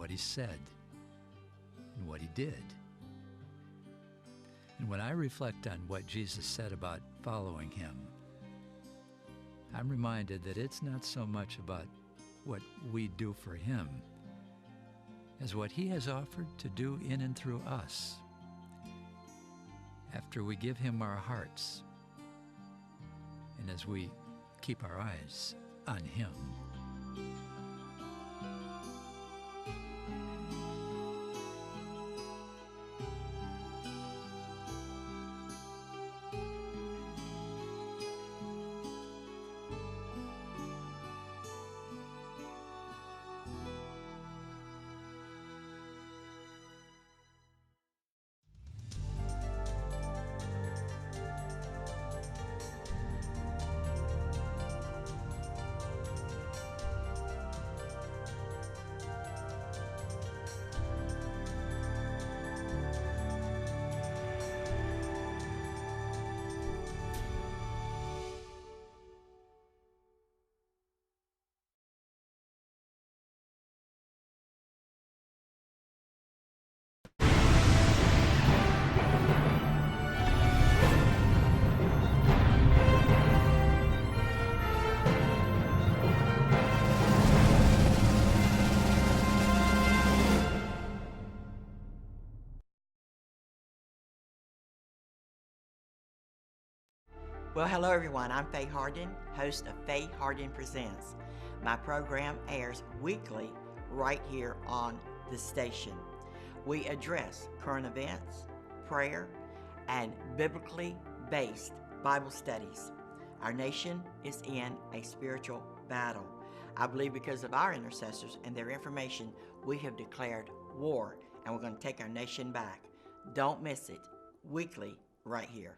what he said and what he did. And when I reflect on what Jesus said about following him, I'm reminded that it's not so much about what we do for him as what he has offered to do in and through us after we give him our hearts and as we keep our eyes on him. Well, hello everyone. I'm Faye Hardin, host of Faye Hardin Presents. My program airs weekly right here on the station. We address current events, prayer, and biblically based Bible studies. Our nation is in a spiritual battle. I believe because of our intercessors and their information, we have declared war, and we're going to take our nation back. Don't miss it. Weekly right here.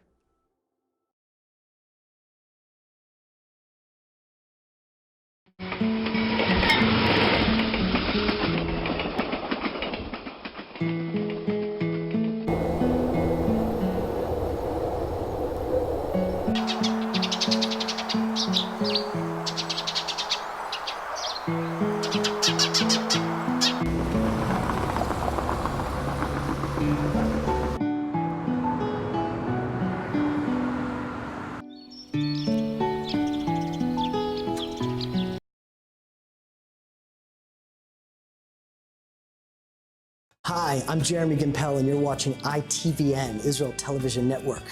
Hi, I'm Jeremy Gimpel, and you're watching ITVN, Israel Television Network.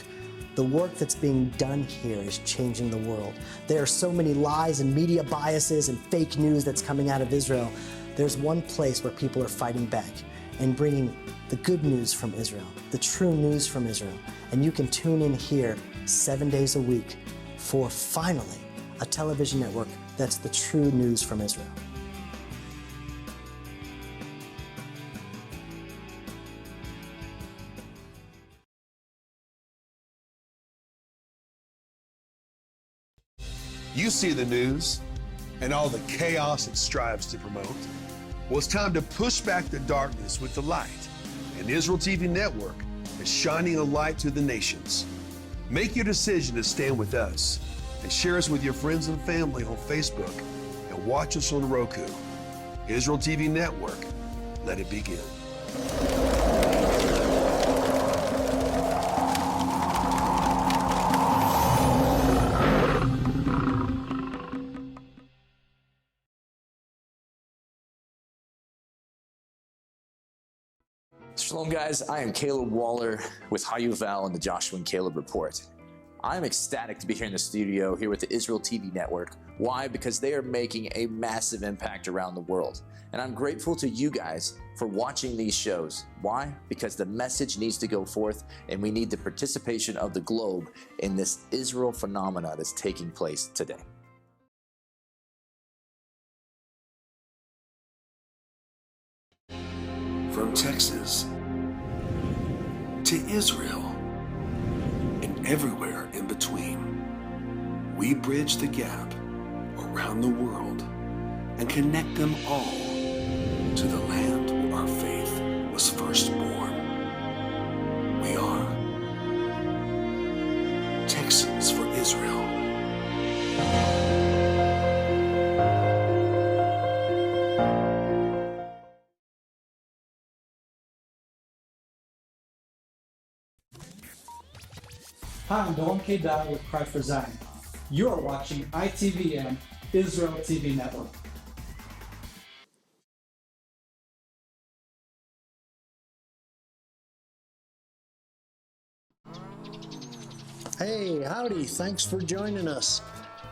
The work that's being done here is changing the world. There are so many lies and media biases and fake news that's coming out of Israel. There's one place where people are fighting back and bringing the good news from Israel, the true news from Israel. And you can tune in here 7 days a week for finally a television network that's the true news from Israel. You see the news and all the chaos it strives to promote. Well, it's time to push back the darkness with the light. And Israel TV Network is shining a light to the nations. Make your decision to stand with us and share us with your friends and family on Facebook and watch us on Roku. Israel TV Network, let it begin. Shalom guys, I am Caleb Waller with Hayuval and the Joshua and Caleb Report. I'm ecstatic to be here in the studio here with the Israel TV Network. Why? Because they are making a massive impact around the world. And I'm grateful to you guys for watching these shows. Why? Because the message needs to go forth and we need the participation of the globe in this Israel phenomena that's taking place today. From Texas to Israel and everywhere in between, we bridge the gap around the world and connect them all to the land where our faith was first born. We are Texans for Israel. Hi, I'm Dolan K. Dowd with Cry for Zion. You're watching ITVN, Israel TV Network. Hey, howdy. Thanks for joining us.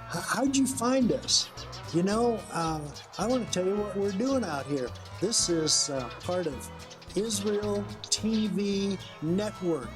How'd you find us? You know, I want to tell you what we're doing out here. This is part of Israel TV Network.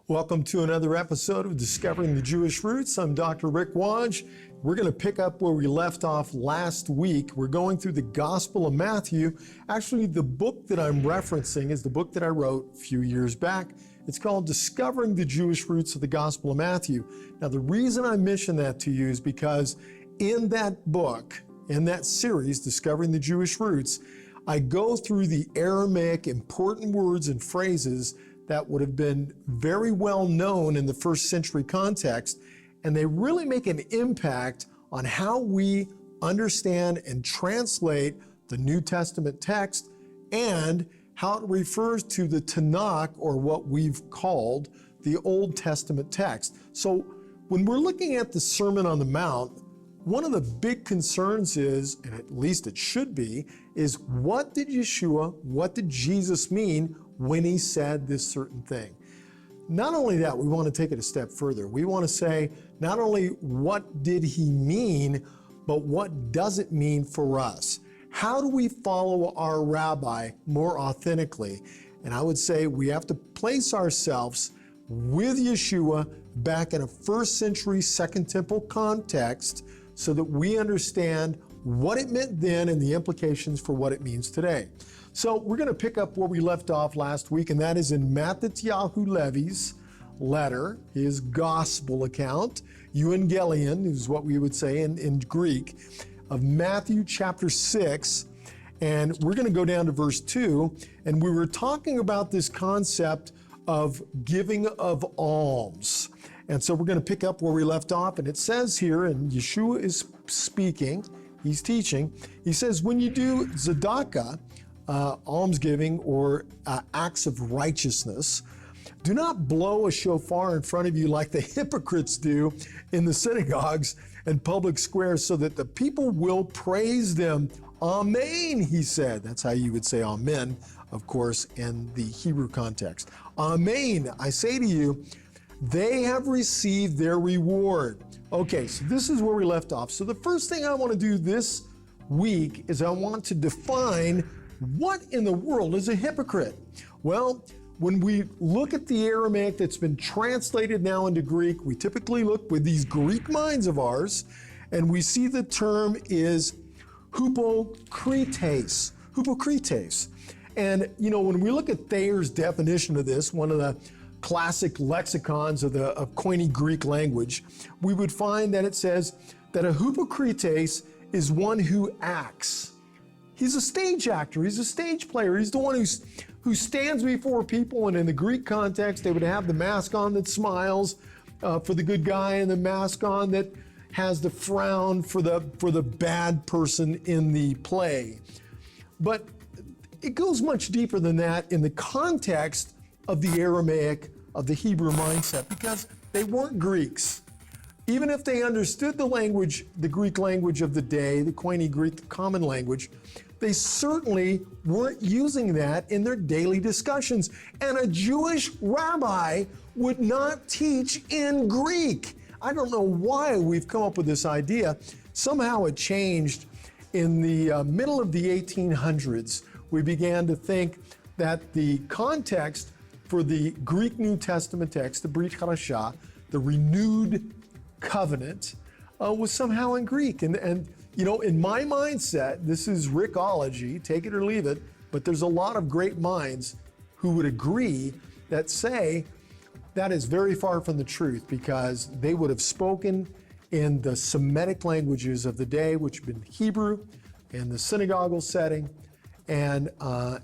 Welcome to another episode of Discovering the Jewish Roots. I'm Dr. Rick Waj. We're going to pick up where we left off last week. We're going through the Gospel of Matthew. Actually, the book that I'm referencing is the book that I wrote a few years back. It's called Discovering the Jewish Roots of the Gospel of Matthew. Now, the reason I mention that to you is because in that book, in that series, Discovering the Jewish Roots, I go through the Aramaic important words and phrases that would have been very well known in the first century context, and they really make an impact on how we understand and translate the New Testament text and how it refers to the Tanakh, or what we've called the Old Testament text. So when we're looking at the Sermon on the Mount, one of the big concerns is, and at least it should be, is what did Yeshua, what did Jesus mean when he said this certain thing? Not only that, we want to take it a step further. We want to say, not only what did he mean, but what does it mean for us? How do we follow our rabbi more authentically? And I would say we have to place ourselves with Yeshua back in a first century Second Temple context so that we understand what it meant then and the implications for what it means today. So we're going to pick up where we left off last week, and that is in Matthityahu Levi's letter, his gospel account, Evangelion is what we would say in Greek, of Matthew chapter 6. And we're going to go down to verse 2, and we were talking about this concept of giving of alms. And so we're going to pick up where we left off, and it says here, and Yeshua is speaking, he's teaching, he says, when you do tzedakah, almsgiving or acts of righteousness, do not blow a shofar in front of you like the hypocrites do in the synagogues and public squares, so that the people will praise them. Amen, he said. That's how you would say amen, of course, in the Hebrew context. Amen, I say to you, they have received their reward. Okay, so this is where we left off. So the first thing I want to do this week is I want to define what in the world is a hypocrite? Well, when we look at the Aramaic that's been translated now into Greek, we typically look with these Greek minds of ours, and we see the term is hypokrites. Hypokrites. And, you know, when we look at Thayer's definition of this, one of the classic lexicons of Koine Greek language, we would find that it says that a hypokrites is one who acts. He's a stage actor, he's a stage player, he's the one who stands before people, and in the Greek context, they would have the mask on that smiles for the good guy and the mask on that has the frown for the bad person in the play. But it goes much deeper than that in the context of the Aramaic, of the Hebrew mindset, because they weren't Greeks. Even if they understood the language, the Greek language of the day, the Koine Greek, the common language, they certainly weren't using that in their daily discussions. And a Jewish rabbi would not teach in Greek. I don't know why we've come up with this idea. Somehow it changed in the middle of the 1800s, we began to think that the context for the Greek New Testament text, the Brit Hadashah, the renewed covenant, was somehow in Greek. And you know, in my mindset, this is Rickology, take it or leave it, but there's a lot of great minds who would agree that say that is very far from the truth, because they would have spoken in the Semitic languages of the day, which have been Hebrew in the synagogal setting, and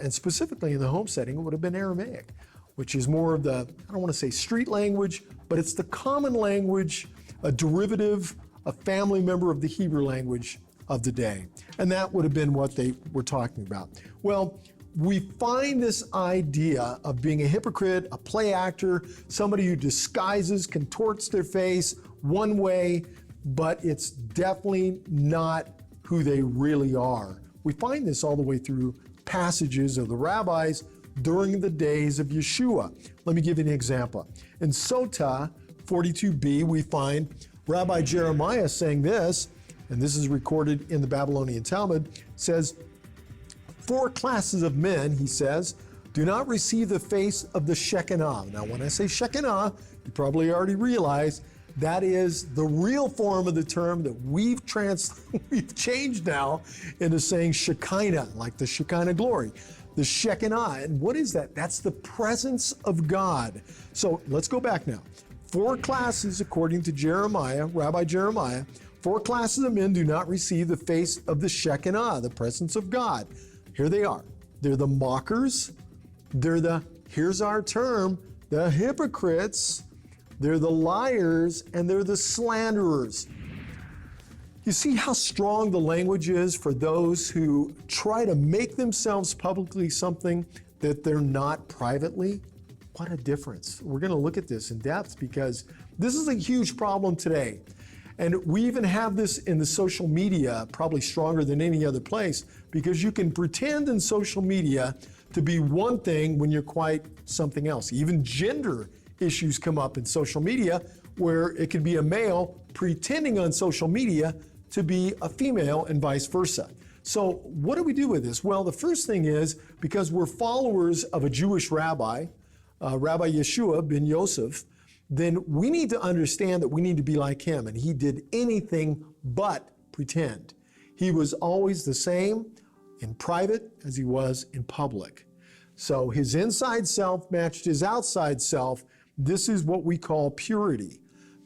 specifically in the home setting, it would have been Aramaic, which is more of the, I don't want to say street language, but it's the common language, a derivative, a family member of the Hebrew language of the day. And that would have been what they were talking about. Well, we find this idea of being a hypocrite, a play actor, somebody who disguises, contorts their face one way, but it's definitely not who they really are. We find this all the way through passages of the rabbis during the days of Yeshua. Let me give you an example. In Sotah 42b, we find Rabbi Jeremiah saying this, and this is recorded in the Babylonian Talmud, says, 4 classes of men, he says, do not receive the face of the Shekinah. Now, when I say Shekinah, you probably already realize that is the real form of the term that we've changed now into saying Shekinah, like the Shekinah glory. The Shekinah, and what is that? That's the presence of God. So let's go back now. 4 classes, according to Jeremiah, Rabbi Jeremiah, 4 classes of men do not receive the face of the Shekinah, the presence of God. Here they are. They're the mockers. They're the, here's our term, the hypocrites. They're the liars, and they're the slanderers. You see how strong the language is for those who try to make themselves publicly something that they're not privately? What a difference. We're going to look at this in depth because this is a huge problem today. And we even have this in the social media, probably stronger than any other place, because you can pretend in social media to be one thing when you're quite something else. Even gender issues come up in social media, where it could be a male pretending on social media to be a female and vice versa. So what do we do with this? Well, the first thing is, because we're followers of a Jewish rabbi, Rabbi Yeshua ben Yosef, then we need to understand that we need to be like him. And he did anything but pretend. He was always the same in private as he was in public. So his inside self matched his outside self. This is what we call purity,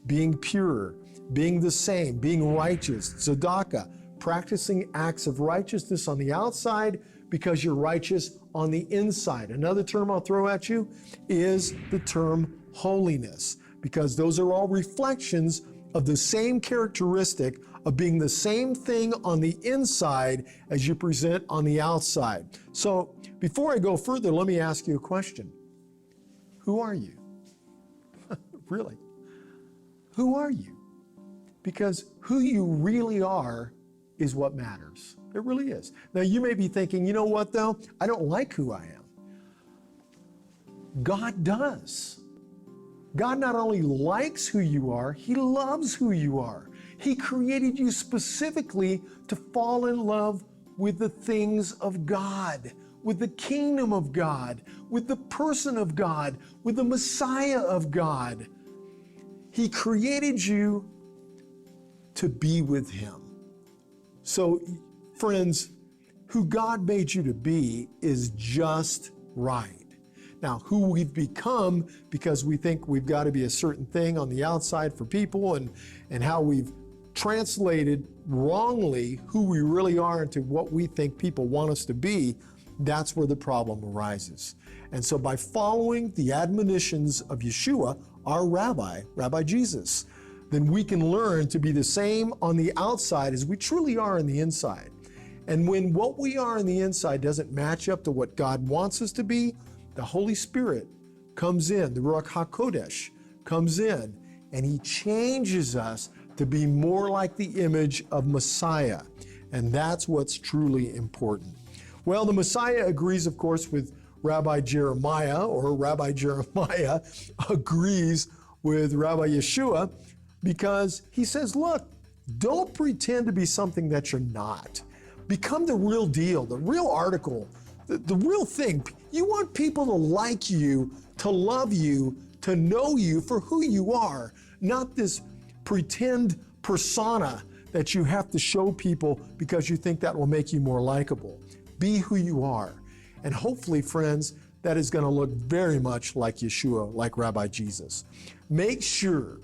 being pure, being the same, being righteous, tzedakah, practicing acts of righteousness on the outside because you're righteous on the inside. Another term I'll throw at you is the term holiness, because those are all reflections of the same characteristic of being the same thing on the inside as you present on the outside. So before I go further, let me ask you a question. Who are you? Really? Who are you? Because who you really are is what matters. It really is. Now you may be thinking, you know what though? I don't like who I am. God does. God not only likes who you are, He loves who you are. He created you specifically to fall in love with the things of God, with the kingdom of God, with the person of God, with the Messiah of God. He created you to be with Him. So, friends, who God made you to be is just right. Now, who we've become because we think we've got to be a certain thing on the outside for people, and how we've translated wrongly who we really are into what we think people want us to be, that's where the problem arises. And so by following the admonitions of Yeshua, our rabbi, Rabbi Jesus, then we can learn to be the same on the outside as we truly are on the inside. And when what we are on the inside doesn't match up to what God wants us to be, the Holy Spirit comes in, the Ruach HaKodesh comes in, and He changes us to be more like the image of Messiah. And that's what's truly important. Well, the Messiah agrees, of course, with Rabbi Jeremiah, or Rabbi Jeremiah agrees with Rabbi Yeshua, because he says, look, don't pretend to be something that you're not. Become the real deal, the real article the real thing. You want people to like you, to love you, to know you for who you are, not this pretend persona that you have to show people because you think that will make you more likable. Be who you are. And hopefully, friends, that is going to look very much like Yeshua, like Rabbi Jesus. Make sure,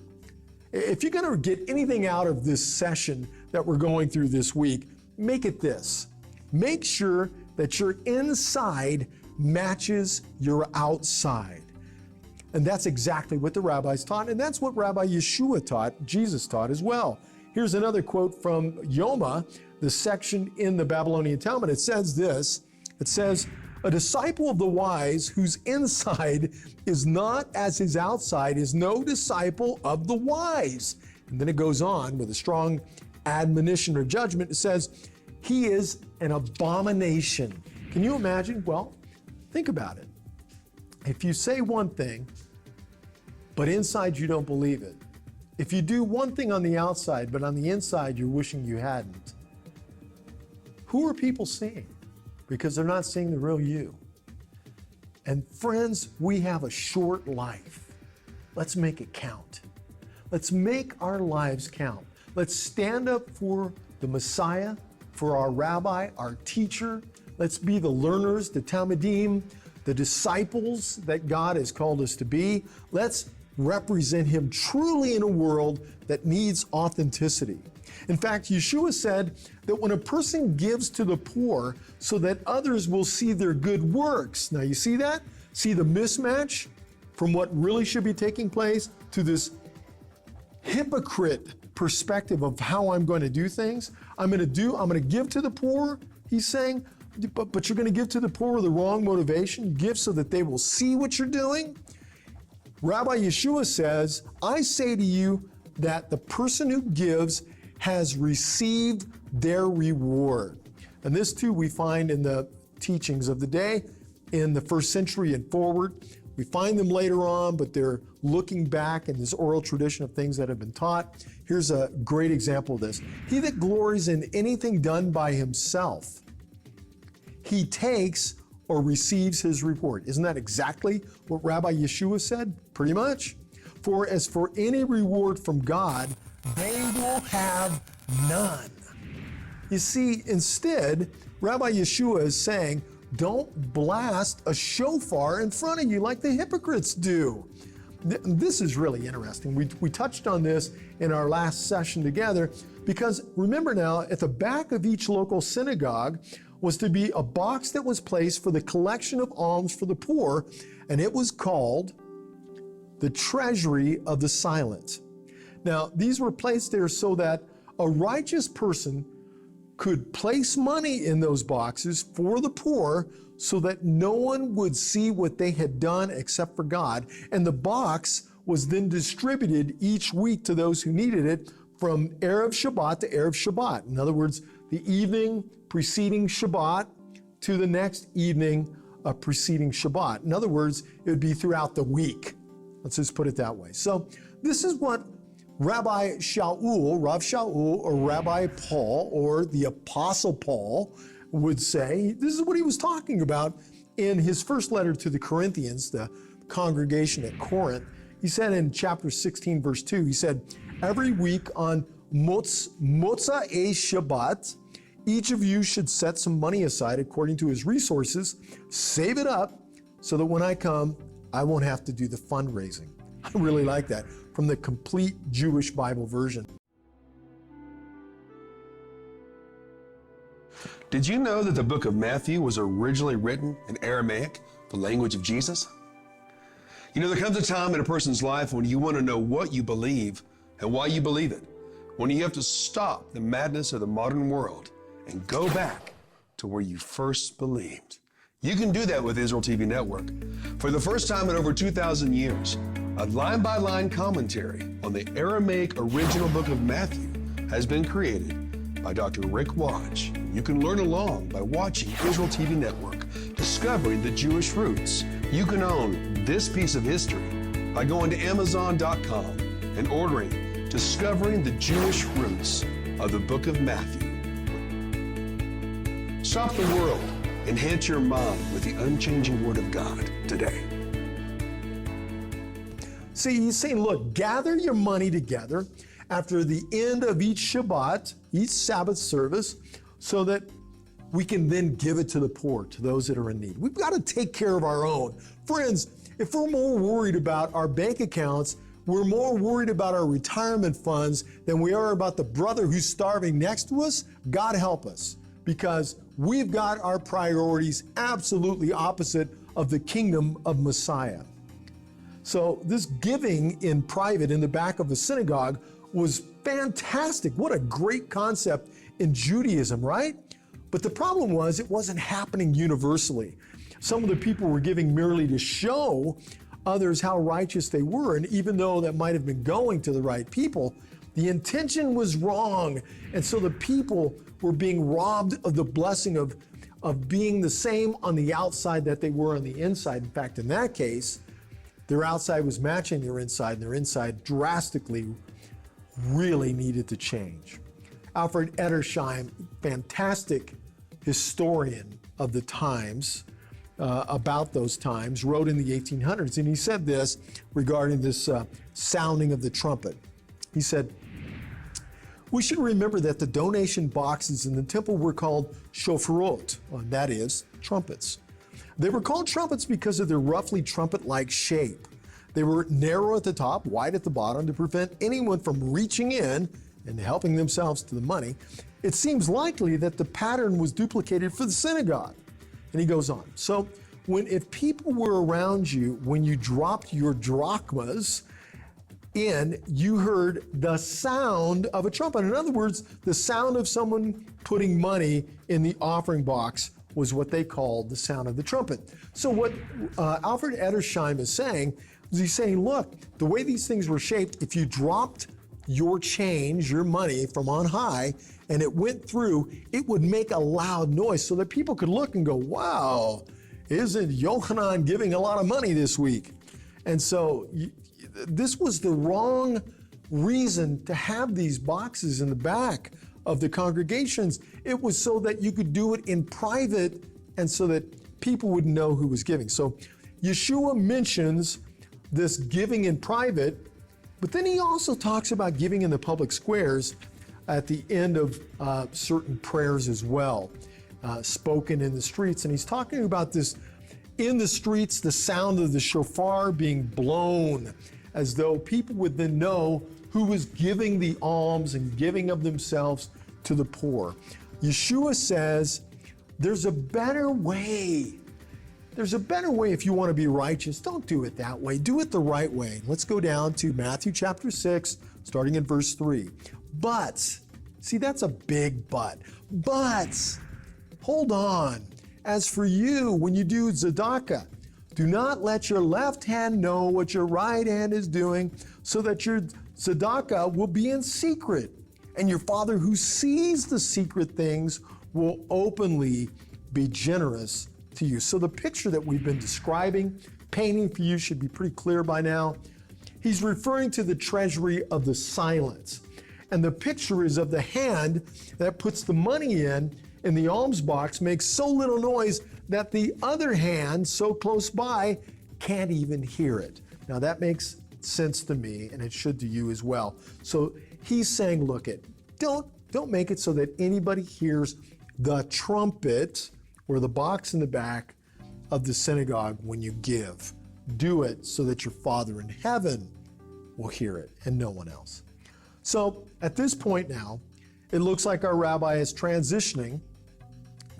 if you're going to get anything out of this session that we're going through this week, make it this. Make sure that your inside matches your outside. And that's exactly what the rabbis taught, and that's what Rabbi Yeshua taught, Jesus taught as well. Here's another quote from Yoma, the section in the Babylonian Talmud. It says this, it says, "A disciple of the wise whose inside is not as his outside is no disciple of the wise." And then it goes on with a strong admonition or judgment. It says, "He is an abomination." Can you imagine? Well, think about it. If you say one thing, but inside you don't believe it, if you do one thing on the outside, but on the inside you're wishing you hadn't, who are people seeing? Because they're not seeing the real you. And friends, we have a short life. Let's make it count. Let's make our lives count. Let's stand up for the Messiah, for our rabbi, our teacher. Let's be the learners, the Talmudim, the disciples that God has called us to be. Let's represent him truly in a world that needs authenticity. In fact, Yeshua said that when a person gives to the poor so that others will see their good works. Now you see that? See the mismatch from what really should be taking place to this hypocrite perspective of how I'm going to do things. I'm going to give to the poor, he's saying, but you're going to give to the poor with the wrong motivation. Give so that they will see what you're doing. Rabbi Yeshua says, I say to you that the person who gives has received their reward. And this too we find in the teachings of the day, in the first century and forward. We find them later on, but they're looking back in this oral tradition of things that have been taught. Here's a great example of this. He that glories in anything done by himself, he takes or receives his reward. Isn't that exactly what Rabbi Yeshua said? Pretty much. For as for any reward from God, they will have none. You see, instead, Rabbi Yeshua is saying, don't blast a shofar in front of you like the hypocrites do. This is really interesting. We touched on this in our last session together because remember now, at the back of each local synagogue was to be a box that was placed for the collection of alms for the poor, and it was called the Treasury of the Silent. Now, these were placed there so that a righteous person could place money in those boxes for the poor so that no one would see what they had done except for God. And the box was then distributed each week to those who needed it from Erev Shabbat to Erev Shabbat. In other words, the evening preceding Shabbat to the next evening preceding Shabbat. In other words, it would be throughout the week. Let's just put it that way. So this is what Rabbi Shaul, Rav Shaul, or Rabbi Paul, or the Apostle Paul would say. This is what he was talking about in his first letter to the Corinthians, the congregation at Corinth. He said in chapter 16, verse 2, he said, every week on Motzei Shabbat, each of you should set some money aside according to his resources, save it up, so that when I come, I won't have to do the fundraising. I really like that, from the Complete Jewish Bible Version. Did you know that the book of Matthew was originally written in Aramaic, the language of Jesus? You know, there comes a time in a person's life when you want to know what you believe and why you believe it, when you have to stop the madness of the modern world and go back to where you first believed. You can do that with Israel TV Network. For the first time in over 2,000 years, a line-by-line commentary on the Aramaic original book of Matthew has been created by Dr. Rick Wadge. You can learn along by watching Israel TV Network, Discovering the Jewish Roots. You can own this piece of history by going to Amazon.com and ordering Discovering the Jewish Roots of the book of Matthew. Stop the world Enhance your mind with the unchanging Word of God today. See, he's saying, look, gather your money together after the end of each Shabbat, each Sabbath service, so that we can then give it to the poor, to those that are in need. We've got to take care of our own. Friends, if we're more worried about our bank accounts, we're more worried about our retirement funds than we are about the brother who's starving next to us, God help us, because we've got our priorities absolutely opposite of the kingdom of Messiah. So this giving in private in the back of a synagogue was fantastic. What a great concept in Judaism, right? But the problem was it wasn't happening universally. Some of the people were giving merely to show others how righteous they were. And even though that might have been going to the right people, the intention was wrong. And so the people were being robbed of the blessing of being the same on the outside that they were on the inside. In fact, in that case, their outside was matching their inside, and their inside drastically really needed to change. Alfred Edersheim, fantastic historian of the times, about those times, wrote in the 1800s, and he said this regarding this sounding of the trumpet. He said, "We should remember that the donation boxes in the temple were called shofarot, that is, trumpets. They were called trumpets because of their roughly trumpet-like shape. They were narrow at the top, wide at the bottom to prevent anyone from reaching in and helping themselves to the money. It seems likely that the pattern was duplicated for the synagogue." And he goes on. So if people were around you when you dropped your drachmas in, you heard the sound of a trumpet. In other words, the sound of someone putting money in the offering box was what they called the sound of the trumpet. So what Alfred Edersheim is saying is he's saying, look, the way these things were shaped, if you dropped your change, your money from on high, and it went through, it would make a loud noise so that people could look and go, wow, isn't Yochanan giving a lot of money this week? And so this was the wrong reason to have these boxes in the back of the congregations. It was so that you could do it in private and so that people would know who was giving. So Yeshua mentions this giving in private, but then he also talks about giving in the public squares at the end of certain prayers as well, spoken in the streets. And he's talking about this in the streets, the sound of the shofar being blown, as though people would then know who was giving the alms and giving of themselves to the poor. Yeshua says, there's a better way. There's a better way if you want to be righteous. Don't do it that way. Do it the right way. Let's go down to Matthew chapter 6, starting in verse 3. But, see, that's a big but. But, hold on. As for you, when you do tzedakah, do not let your left hand know what your right hand is doing, so that your tzedakah will be in secret. And your Father who sees the secret things will openly be generous to you. So the picture that we've been describing, painting for you should be pretty clear by now. He's referring to the treasury of the silence. And the picture is of the hand that puts the money in the alms box, makes so little noise that the other hand, so close by, can't even hear it. Now that makes sense to me, and it should to you as well. So he's saying, look, don't make it so that anybody hears the trumpet or the box in the back of the synagogue when you give. Do it so that your Father in heaven will hear it and no one else. So at this point now, it looks like our rabbi is transitioning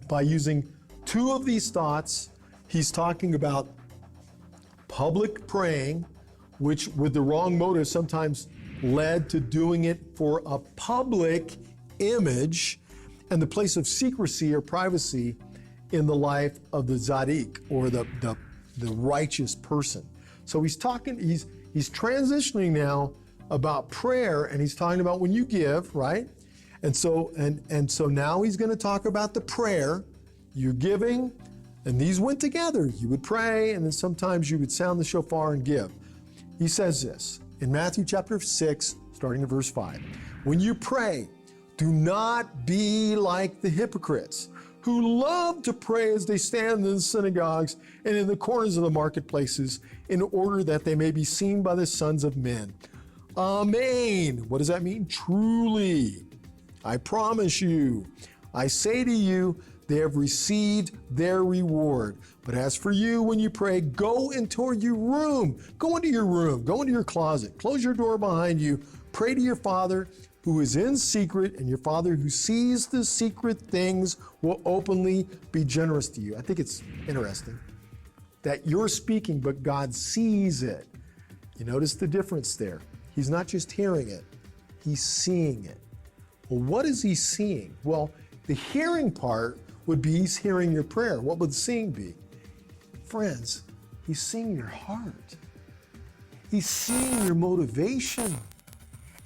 by using two of these thoughts. He's talking about public praying, which with the wrong motive sometimes led to doing it for a public image, and the place of secrecy or privacy in the life of the tzaddik, or the righteous person. So he's transitioning now about prayer, and he's talking about when you give, right? And so now he's going to talk about the prayer. You're giving, and these went together. You would pray, and then sometimes you would sound the shofar and give. He says this in Matthew chapter 6, starting in verse 5. When you pray, do not be like the hypocrites, who love to pray as they stand in the synagogues and in the corners of the marketplaces, in order that they may be seen by the sons of men. Amen. What does that mean? Truly, I promise you, I say to you, they have received their reward. But as for you, when you pray, go into your room. Go into your room. Go into your closet. Close your door behind you. Pray to your Father who is in secret, and your Father who sees the secret things will openly be generous to you. I think it's interesting that you're speaking, but God sees it. You notice the difference there. He's not just hearing it, he's seeing it. Well, what is he seeing? Well, the hearing part would be he's hearing your prayer. What would seeing be? Friends, he's seeing your heart. He's seeing your motivation.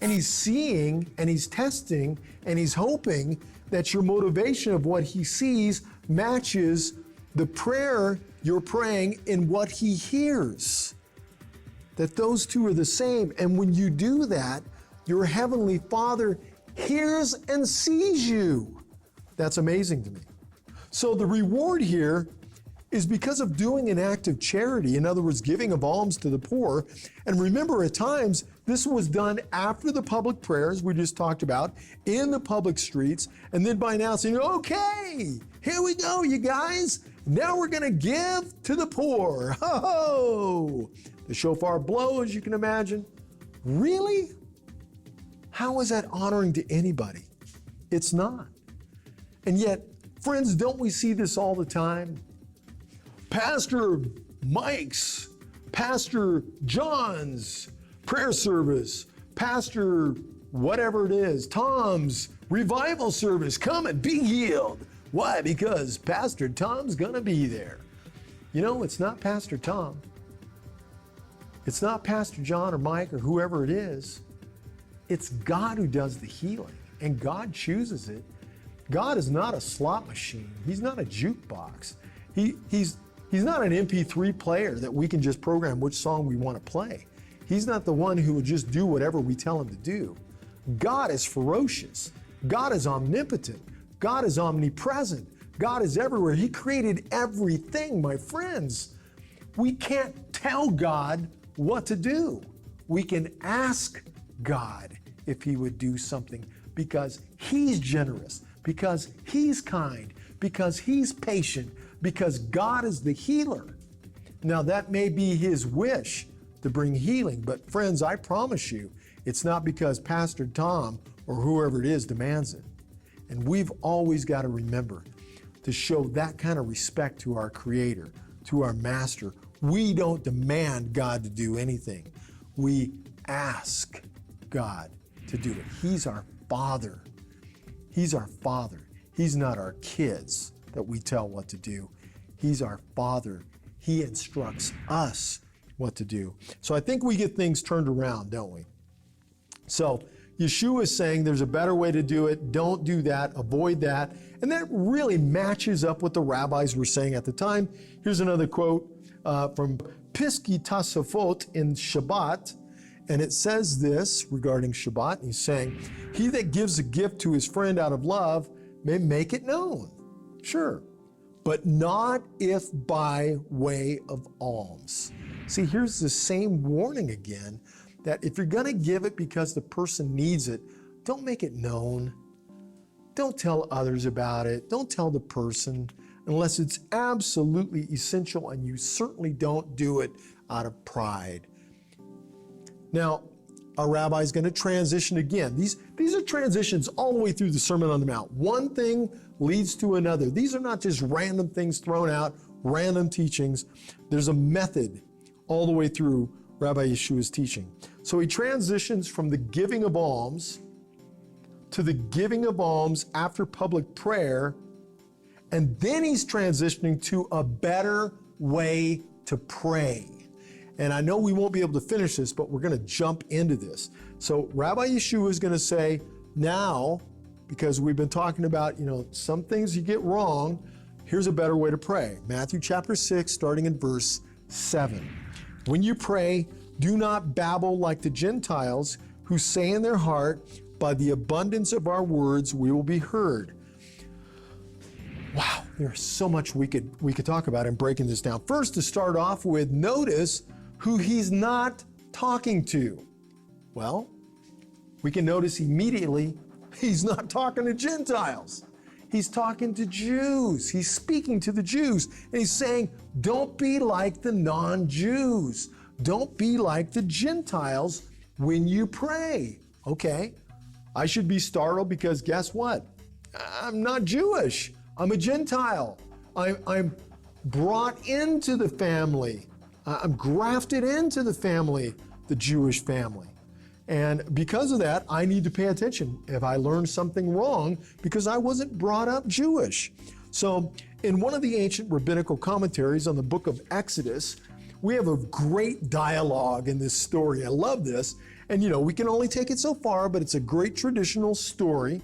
And he's seeing and he's testing and he's hoping that your motivation of what he sees matches the prayer you're praying in what he hears. That those two are the same. And when you do that, your Heavenly Father hears and sees you. That's amazing to me. So the reward here is because of doing an act of charity, in other words, giving of alms to the poor. And remember, at times, this was done after the public prayers we just talked about, in the public streets, and then by now saying, okay, here we go, you guys. Now we're gonna give to the poor. Ho ho! The shofar blows, you can imagine. Really? How is that honoring to anybody? It's not. And yet, friends, don't we see this all the time? Pastor Mike's, Pastor John's prayer service, Pastor whatever it is, Tom's revival service, come and be healed. Why? Because Pastor Tom's gonna be there. You know, it's not Pastor Tom. It's not Pastor John or Mike or whoever it is. It's God who does the healing, and God chooses it. God is not a slot machine. He's not a jukebox. He's not an MP3 player that we can just program which song we want to play. He's not the one who will just do whatever we tell him to do. God is ferocious. God is omnipotent. God is omnipresent. God is everywhere. He created everything, my friends. We can't tell God what to do. We can ask God if he would do something, because he's generous, because he's kind, because he's patient, because God is the healer. Now, that may be his wish to bring healing, but friends, I promise you, it's not because Pastor Tom or whoever it is demands it. And we've always got to remember to show that kind of respect to our Creator, to our Master. We don't demand God to do anything. We ask God to do it. He's our Father. He's our Father. He's not our kids that we tell what to do. He's our Father. He instructs us what to do. So I think we get things turned around, don't we? So Yeshua is saying there's a better way to do it. Don't do that. Avoid that. And that really matches up what the rabbis were saying at the time. Here's another quote from Piski Tosafot in Shabbat. And it says this regarding Shabbat. He's saying, he that gives a gift to his friend out of love may make it known. Sure. But not if by way of alms. See, here's the same warning again, that if you're going to give it because the person needs it, don't make it known. Don't tell others about it. Don't tell the person unless it's absolutely essential, and you certainly don't do it out of pride. Now, our rabbi is going to transition again. These are transitions all the way through the Sermon on the Mount. One thing leads to another. These are not just random things thrown out, random teachings. There's a method all the way through Rabbi Yeshua's teaching. So he transitions from the giving of alms to the giving of alms after public prayer, and then he's transitioning to a better way to pray. And I know we won't be able to finish this, but we're going to jump into this. So Rabbi Yeshua is going to say, now, because we've been talking about, some things you get wrong, here's a better way to pray. Matthew chapter 6, starting in verse 7. When you pray, do not babble like the Gentiles, who say in their heart, by the abundance of our words we will be heard. Wow. There's so much we could talk about in breaking this down. First, to start off with, notice who he's not talking to. Well, we can notice immediately he's not talking to Gentiles. He's talking to Jews. He's speaking to the Jews. And he's saying, don't be like the non-Jews. Don't be like the Gentiles when you pray. Okay, I should be startled because guess what? I'm not Jewish. I'm a Gentile. I'm brought into the family. I'm grafted into the family, the Jewish family. And because of that, I need to pay attention if I learn something wrong because I wasn't brought up Jewish. So in one of the ancient rabbinical commentaries on the book of Exodus, we have a great dialogue in this story. I love this. And we can only take it so far, but it's a great traditional story.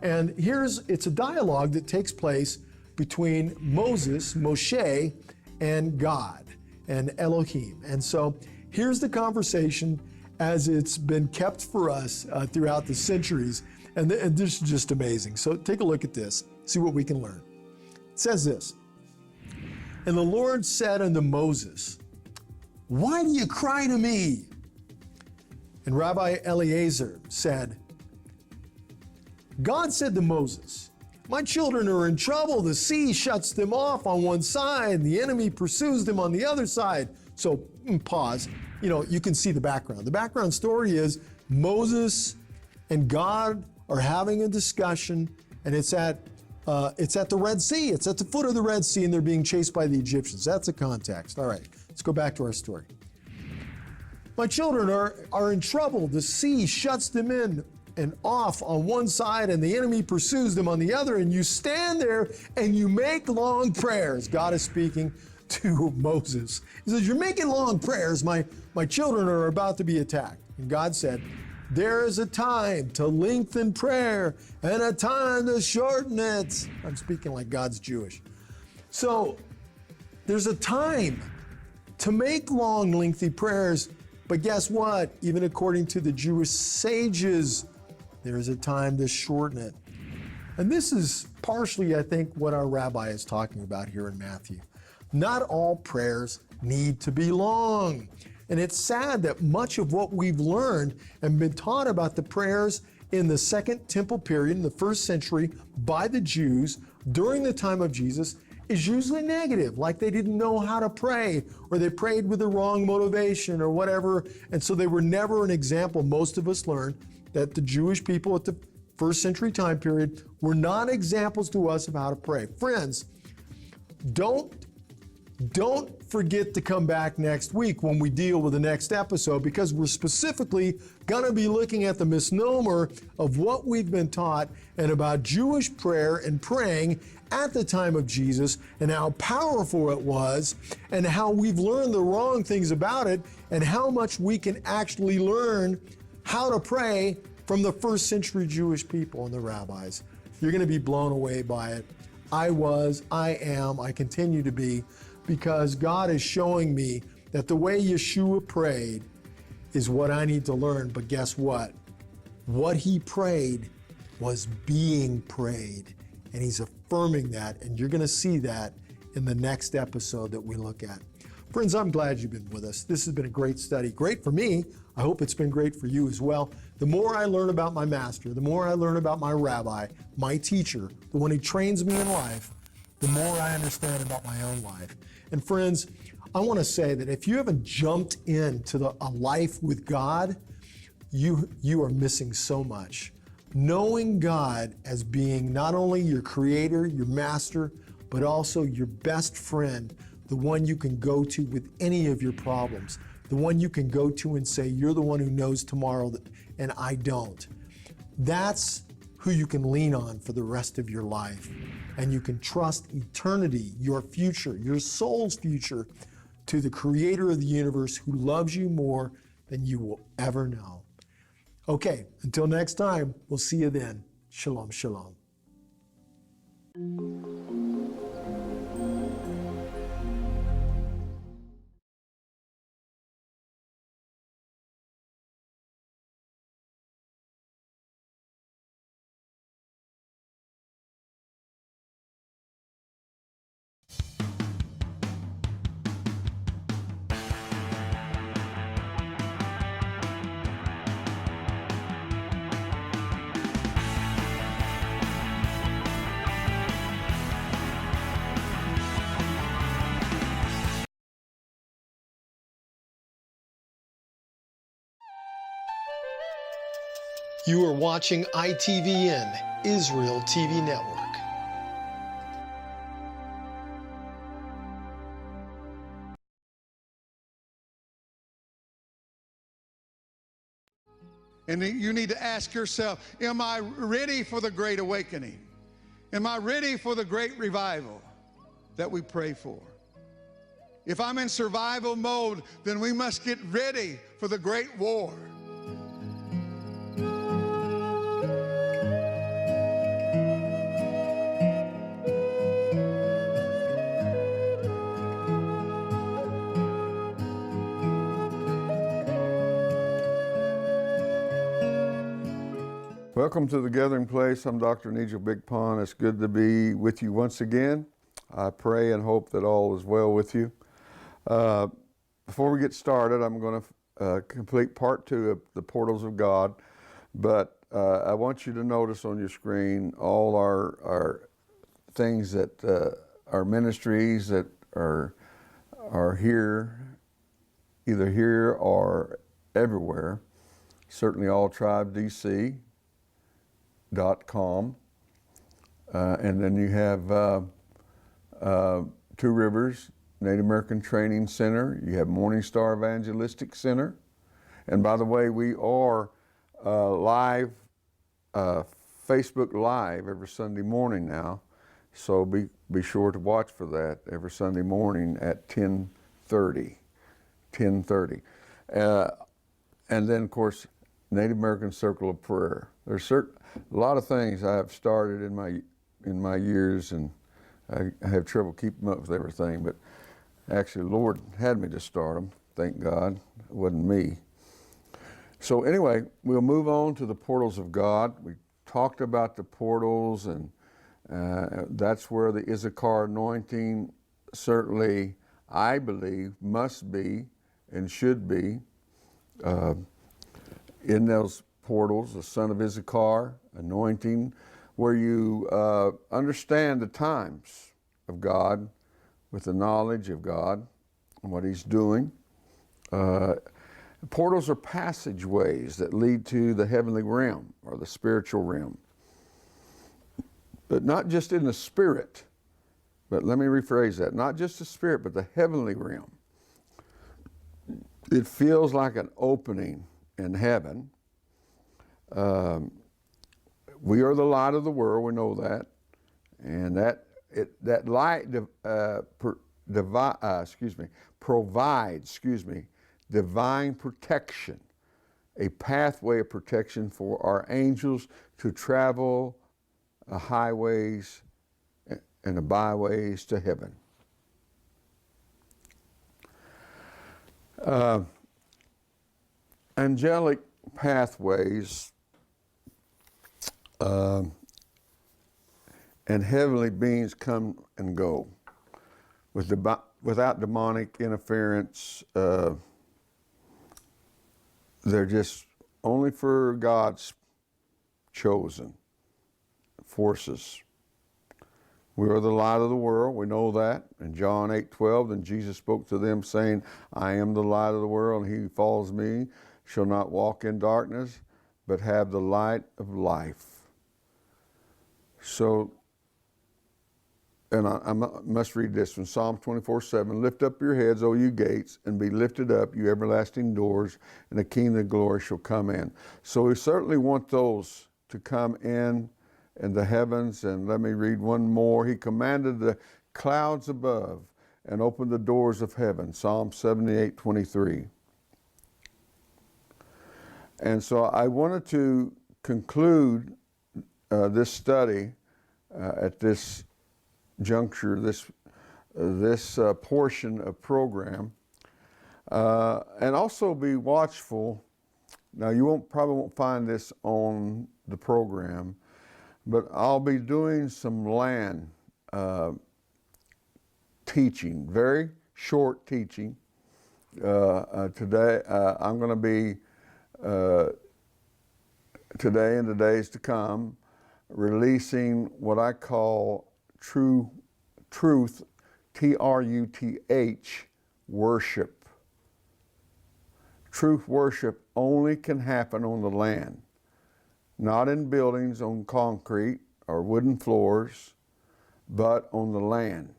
And it's a dialogue that takes place between Moshe, and God and Elohim. And so here's the conversation as it's been kept for us throughout the centuries. And this is just amazing. So take a look at this, see what we can learn. It says this, "And the Lord said unto Moses, why do you cry to me?" And Rabbi Eliezer said, "God said to Moses, my children are in trouble. The sea shuts them off on one side. The enemy pursues them on the other side." So pause. You can see the background. The background story is Moses and God are having a discussion, and it's at the Red Sea. It's at the foot of the Red Sea, and they're being chased by the Egyptians. That's the context. All right, let's go back to our story. "My children are in trouble. The sea shuts them in and off on one side, and the enemy pursues them on the other, and you stand there and you make long prayers." God is speaking to Moses. He says, "You're making long prayers. My children are about to be attacked." And God said, "There is a time to lengthen prayer and a time to shorten it." I'm speaking like God's Jewish. So there's a time to make long, lengthy prayers. But guess what? Even according to the Jewish sages, there is a time to shorten it. And this is partially, I think, what our rabbi is talking about here in Matthew. Not all prayers need to be long. And it's sad that much of what we've learned and been taught about the prayers in the Second Temple period in the first century by the Jews during the time of Jesus is usually negative, like they didn't know how to pray, or they prayed with the wrong motivation or whatever. And so they were never an example. Most of us learned that the Jewish people at the first century time period were not examples to us of how to pray. Friends, don't forget to come back next week when we deal with the next episode, because we're specifically going to be looking at the misnomer of what we've been taught and about Jewish prayer and praying at the time of Jesus and how powerful it was and how we've learned the wrong things about it and how much we can actually learn how to pray from the first century Jewish people and the rabbis. You're going to be blown away by it. I was, I am, I continue to be, because God is showing me that the way Yeshua prayed is what I need to learn. But guess what? What he prayed was being prayed. And he's affirming that. And you're going to see that in the next episode that we look at. Friends, I'm glad you've been with us. This has been a great study. Great for me. I hope it's been great for you as well. The more I learn about my master, the more I learn about my rabbi, my teacher, the one who trains me in life, the more I understand about my own life. And friends, I want to say that if you haven't jumped into a life with God, you are missing so much. Knowing God as being not only your creator, your master, but also your best friend, the one you can go to with any of your problems, the one you can go to and say, "You're the one who knows tomorrow and I don't." That's who you can lean on for the rest of your life. And you can trust eternity, your future, your soul's future, to the creator of the universe who loves you more than you will ever know. Okay, until next time, we'll see you then. Shalom, shalom. You are watching ITVN, Israel TV Network. And you need to ask yourself, am I ready for the great awakening? Am I ready for the great revival that we pray for? If I'm in survival mode, then we must get ready for the great war. Welcome to the Gathering Place. I'm Dr. Nigel Big Pond. It's good to be with you once again. I pray and hope that all is well with you. Before we get started, I'm going to complete part 2 of the Portals of God, but I want you to notice on your screen all our things that our ministries that are here, either here or everywhere. Certainly alltribedc.com, and then you have Two Rivers Native American Training Center. You have Morning Star Evangelistic Center. And by the way, we are live, Facebook Live every Sunday morning now. So be sure to watch for that every Sunday morning at 10:30. And then, of course, Native American Circle of Prayer. There's a lot of things I have started in my years, and I have trouble keeping up with everything, but actually the Lord had me to start them, thank God. It wasn't me. So anyway, we'll move on to the portals of God. We talked about the portals, and that's where the Issachar anointing certainly, I believe, must be and should be in those portals, the son of Issachar anointing, where you understand the times of God with the knowledge of God and what He's doing. Portals are passageways that lead to the heavenly realm or the spiritual realm. But not just in the spirit, but let me rephrase that, not just the spirit, but the heavenly realm. It feels like an opening in heaven. We are the light of the world, we know that. And that light provides divine protection, a pathway of protection for our angels to travel the highways and the byways to heaven. Angelic pathways and heavenly beings come and go without demonic interference. They're just only for God's chosen forces. We are the light of the world, we know that. In John 8:12, then Jesus spoke to them saying, I am the light of the world, and he who follows me shall not walk in darkness, but have the light of life. So, and I must read this from Psalm 24:7. Lift up your heads, O you gates, and be lifted up, you everlasting doors, and the King of glory shall come in. So we certainly want those to come in the heavens. And let me read one more. He commanded the clouds above and opened the doors of heaven. Psalm 78:23. And so I wanted to conclude this study at this juncture, this portion of program, and also be watchful. Now you probably won't find this on the program, but I'll be doing some land teaching, very short teaching. Today I'm going to be today and the days to come releasing what I call truth, Truth, worship. Truth worship only can happen on the land. not in buildings on concrete or wooden floors, but on the land.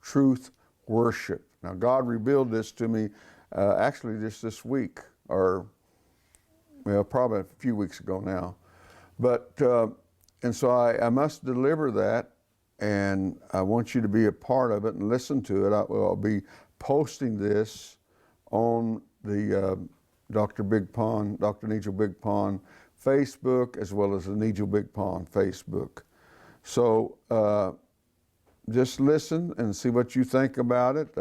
Truth worship. Now, God revealed this to me actually just this week, or well, probably a few weeks ago now. But, and so I must deliver that, and I want you to be a part of it and listen to it. I'll be posting this on the Dr. Nigel Big Pond Facebook, as well as the Nigel Big Pond Facebook. So just listen and see what you think about it.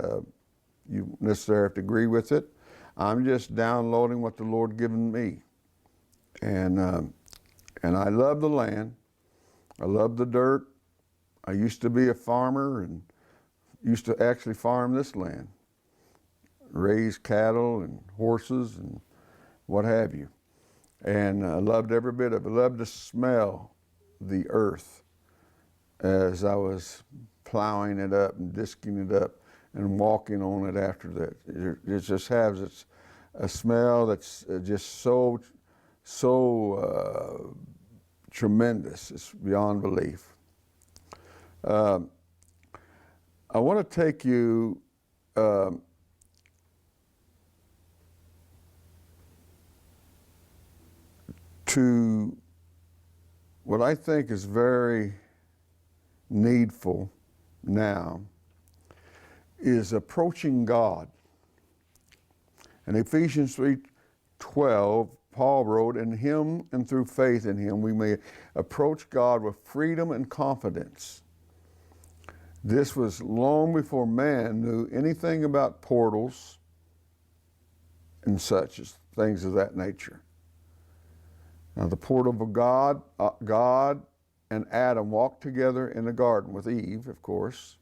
You necessarily have to agree with it. I'm just downloading what the Lord given me. And I love the land. I love the dirt. I used to be a farmer and used to actually farm this land, raise cattle and horses and what have you. And I loved every bit of it. I loved to smell the earth as I was plowing it up and disking it up and walking on it after that. It just has a smell that's just so tremendous. It's beyond belief. I want to take you to what I think is very needful now is approaching God. In Ephesians 3:12, Paul wrote, "In him and through faith in him we may approach God with freedom and confidence." This was long before man knew anything about portals and such as things of that nature. Now the portal of God and Adam walked together in the garden with Eve, of course.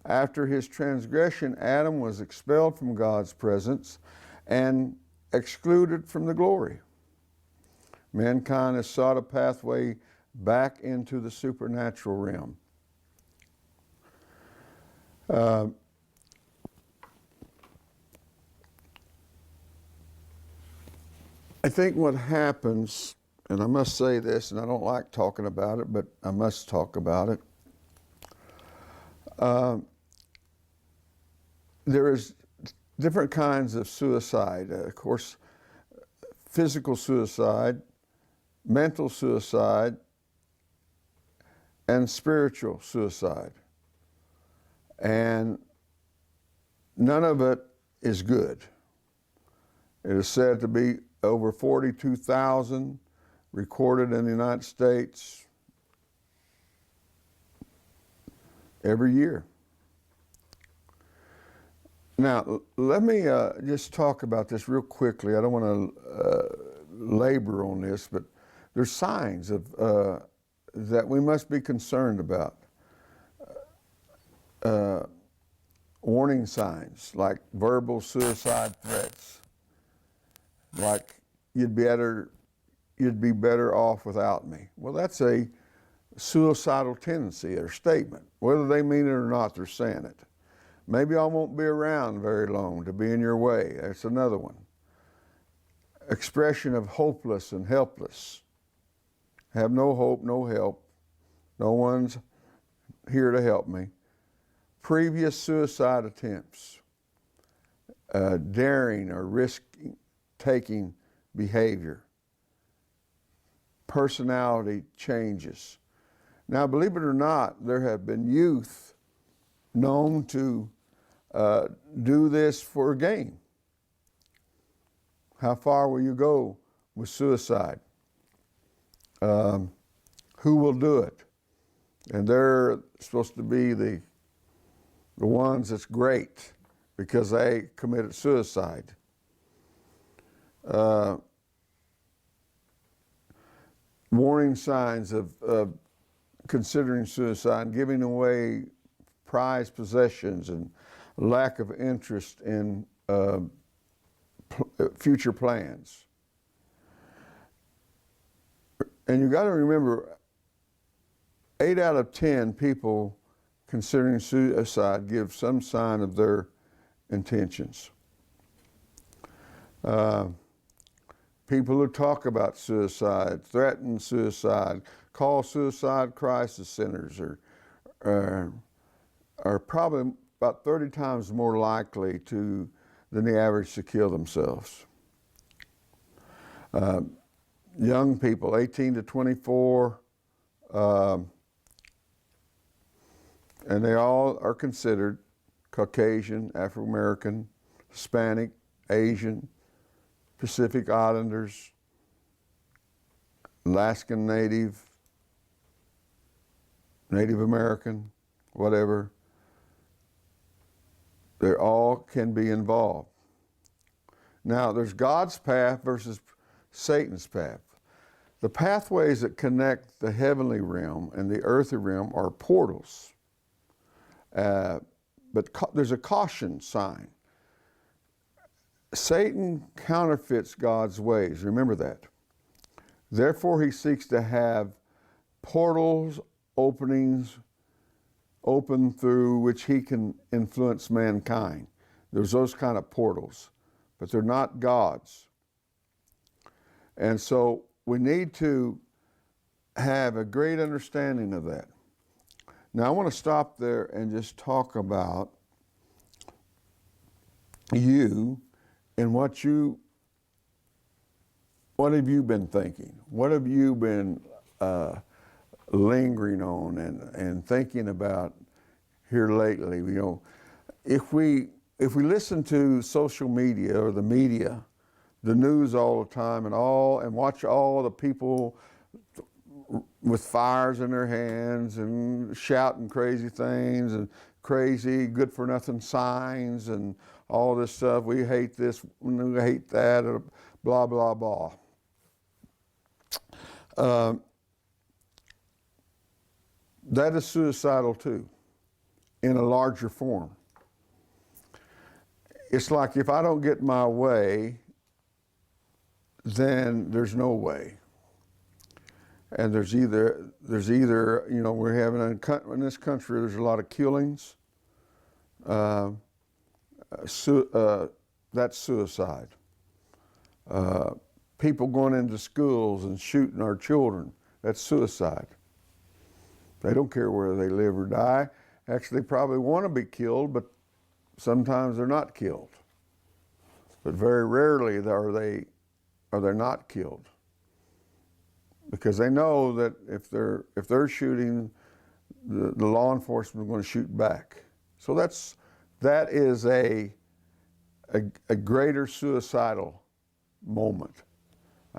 After his transgression, Adam was expelled from God's presence and excluded from the glory. Mankind has sought a pathway back into the supernatural realm. I think what happens, and I must say this, and I don't like talking about it, but I must talk about it. There is different kinds of suicide. Of course, physical suicide, mental suicide, and spiritual suicide. And none of it is good. It is said to be over 42,000 recorded in the United States every year. Now, let me just talk about this real quickly. I don't want to labor on this, but there's signs of that we must be concerned about. Warning signs like verbal suicide threats, like you'd be better off without me. Well, that's a suicidal tendency or statement. Whether they mean it or not, they're saying it. Maybe I won't be around very long to be in your way. That's another one. Expression of hopeless and helpless. Have no hope, no help. No one's here to help me. Previous suicide attempts. Daring or risk-taking behavior. Personality changes. Now, believe it or not, there have been youth known to do this for a gain. How far will you go with suicide? Who will do it? And they're supposed to be the ones that's great because they committed suicide. Warning signs of considering suicide, giving away prized possessions, and lack of interest in future plans. And you got to remember, 8 out of 10 people considering suicide give some sign of their intentions. people who talk about suicide, threaten suicide, call suicide crisis centers are probably about 30 times more likely than the average to kill themselves. Young people, 18 to 24, and they all are considered Caucasian, African American, Hispanic, Asian, Pacific Islanders, Alaskan Native, Native American, whatever. They all can be involved. Now, there's God's path versus Satan's path. The pathways that connect the heavenly realm and the earthly realm are portals. But there's a caution sign. Satan counterfeits God's ways. Remember that. Therefore, he seeks to have portals, openings, open through which he can influence mankind. There's those kind of portals, but they're not God's. And so we need to have a great understanding of that. Now I want to stop there and just talk about you and what have you been thinking? What have you been lingering on and thinking about here lately? You know, if we listen to social media or the media, the news all the time, and watch all the people with fires in their hands and shouting crazy things and crazy good-for-nothing signs and all this stuff. We hate this, we hate that, or blah, blah, blah. That is suicidal too, in a larger form. It's like if I don't get my way, then there's no way. And there's either you know, we're having in this country, there's a lot of killings. That's suicide. People going into schools and shooting our children, that's suicide. They don't care whether they live or die. Actually, they probably want to be killed, but sometimes they're not killed. But very rarely are they not killed, because they know that if they're shooting, the law enforcement is going to shoot back. So that is a greater suicidal moment.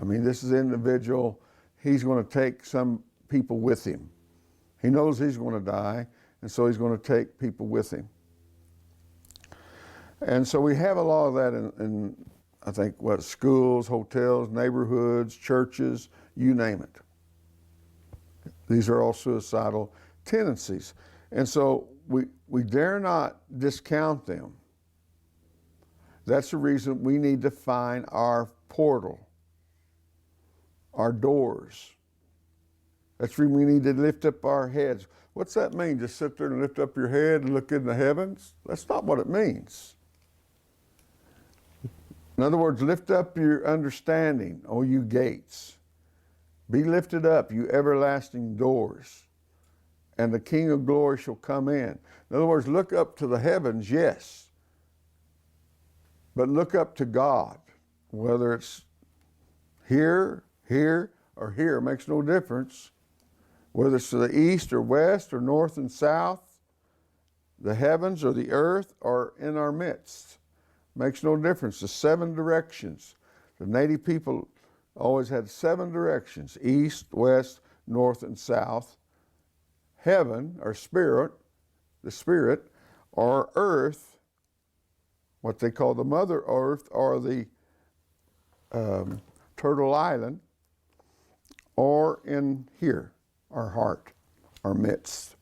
I mean, this is an individual, he's going to take some people with him. He knows he's going to die, and so he's going to take people with him. And so we have a lot of that in I think, schools, hotels, neighborhoods, churches, you name it. These are all suicidal tendencies. And so we dare not discount them. That's the reason we need to find our portal, our doors. That's the reason we need to lift up our heads. What's that mean? Just sit there and lift up your head and look in the heavens? That's not what it means. In other words, lift up your understanding, O you gates. Be lifted up, you everlasting doors, and the King of glory shall come in. In other words, look up to the heavens, yes, but look up to God. Whether it's here, or here, makes no difference. Whether it's to the east or west or north and south, the heavens or the earth are in our midst. Makes no difference. The 7 directions. The native people always had 7 directions: east, west, north, and south. Heaven, or spirit, the spirit, or earth, what they call the Mother Earth, or the Turtle Island, or in here, our heart, our midst.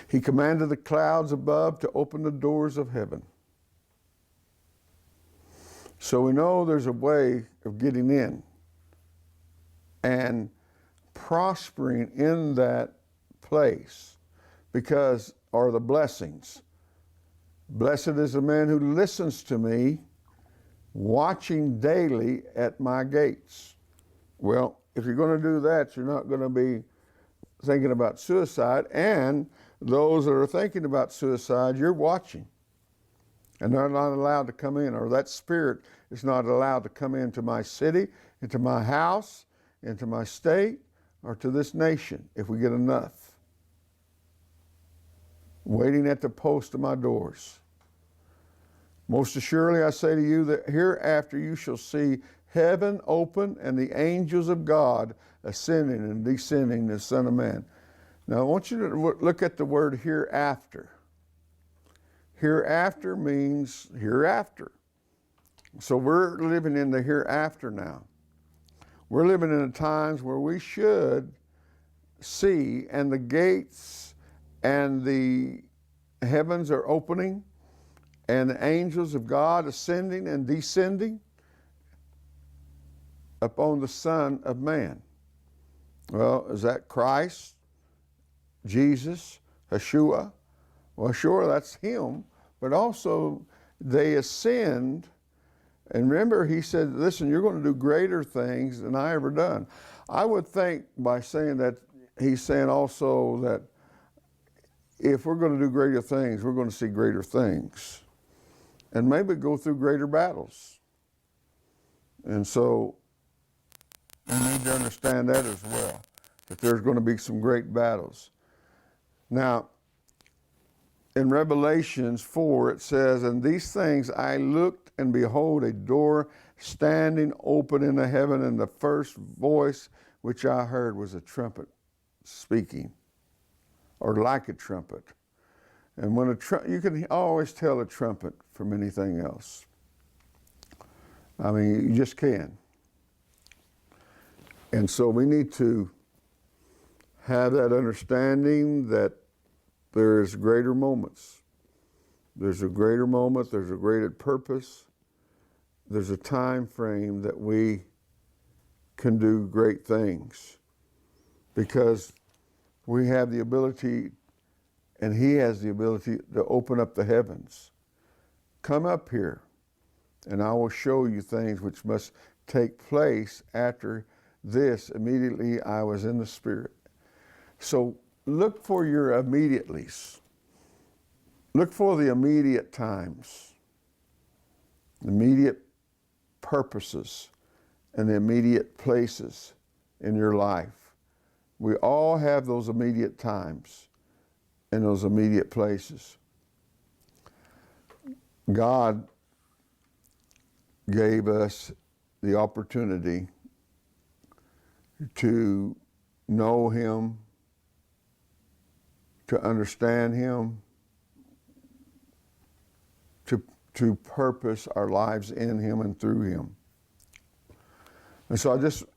He commanded the clouds above to open the doors of heaven. So we know there's a way of getting in and prospering in that place, because are the blessings. Blessed is the man who listens to me watching daily at my gates. Well, if you're going to do that, you're not going to be thinking about suicide, and those that are thinking about suicide, you're watching. And they're not allowed to come in, or that spirit is not allowed to come into my city, into my house, into my state, or to this nation if we get enough. Waiting at the post of my doors. Most assuredly I say to you that hereafter you shall see heaven open and the angels of God ascending and descending the Son of Man. Now I want you to look at the word hereafter. Hereafter means hereafter. So we're living in the hereafter now. We're living in the times where we should see, and the gates and the heavens are opening, and the angels of God ascending and descending upon the Son of Man. Well, is that Christ, Jesus, Yeshua? Well, sure, that's him, but also they ascend. And remember, he said, listen, you're going to do greater things than I ever done. I would think by saying that, he's saying also that if we're going to do greater things, we're going to see greater things. And maybe go through greater battles. And so we need to understand that as well, that there's going to be some great battles. Now, in Revelations 4, it says, and these things I looked, and behold, a door standing open in the heaven, and the first voice which I heard was a trumpet speaking, or like a trumpet. And when you can always tell a trumpet from anything else. I mean, you just can. And so we need to have that understanding that there's greater moments. There's a greater moment, there's a greater purpose, there's a time frame that we can do great things, because we have the ability, and he has the ability to open up the heavens. Come up here, and I will show you things which must take place after this. Immediately I was in the Spirit. So look for your immediatelys. Look for the immediate times, immediate purposes, and the immediate places in your life. We all have those immediate times and those immediate places. God gave us the opportunity to know him, to understand him, to purpose our lives in him and through him. And so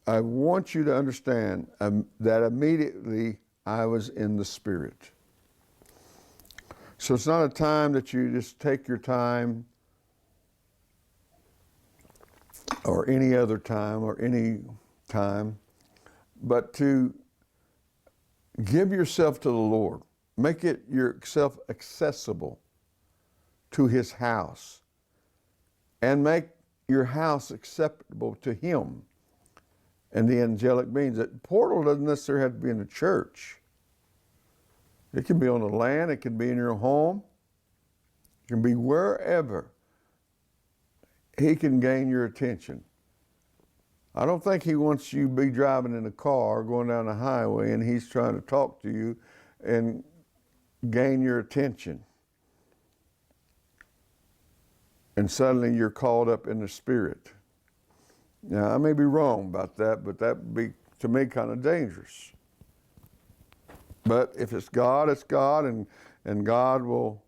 I want you to understand that immediately I was in the Spirit. So it's not a time that you just take your time, or any other time, or any time, but to give yourself to the Lord. Make it yourself accessible to his house, and make your house acceptable to him and the angelic beings. That portal doesn't necessarily have to be in a church. It can be on the land, it can be in your home, it can be wherever he can gain your attention. I don't think he wants you to be driving in a car, going down the highway, and he's trying to talk to you and gain your attention. And suddenly you're caught up in the Spirit. Now, I may be wrong about that, but that would be, to me, kind of dangerous. But if it's God, and God will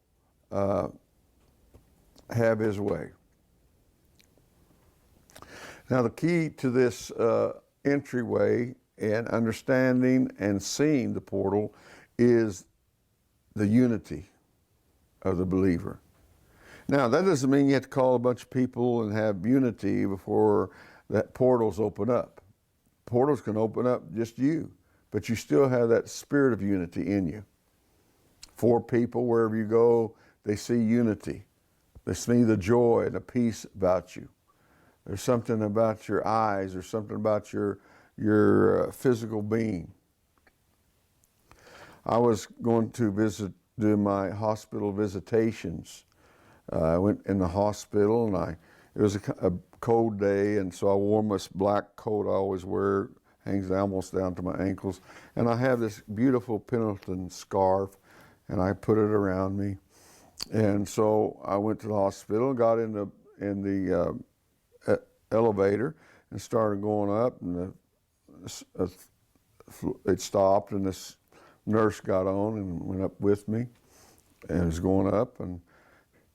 have his way. Now, the key to this entryway and understanding and seeing the portal is the unity of the believer. Now, that doesn't mean you have to call a bunch of people and have unity before that portals open up. Portals can open up just you, but you still have that spirit of unity in you. 4 people, wherever you go, they see unity. They see the joy and the peace about you. There's something about your eyes, or something about your physical being. I was going to do my hospital visitations. I went in the hospital, and it was a cold day, and so I wore my black coat I always wear, hangs almost down to my ankles, and I have this beautiful Pendleton scarf, and I put it around me. And so I went to the hospital, got in the elevator, and started going up, and it stopped, and this nurse got on and went up with me, and was going up, and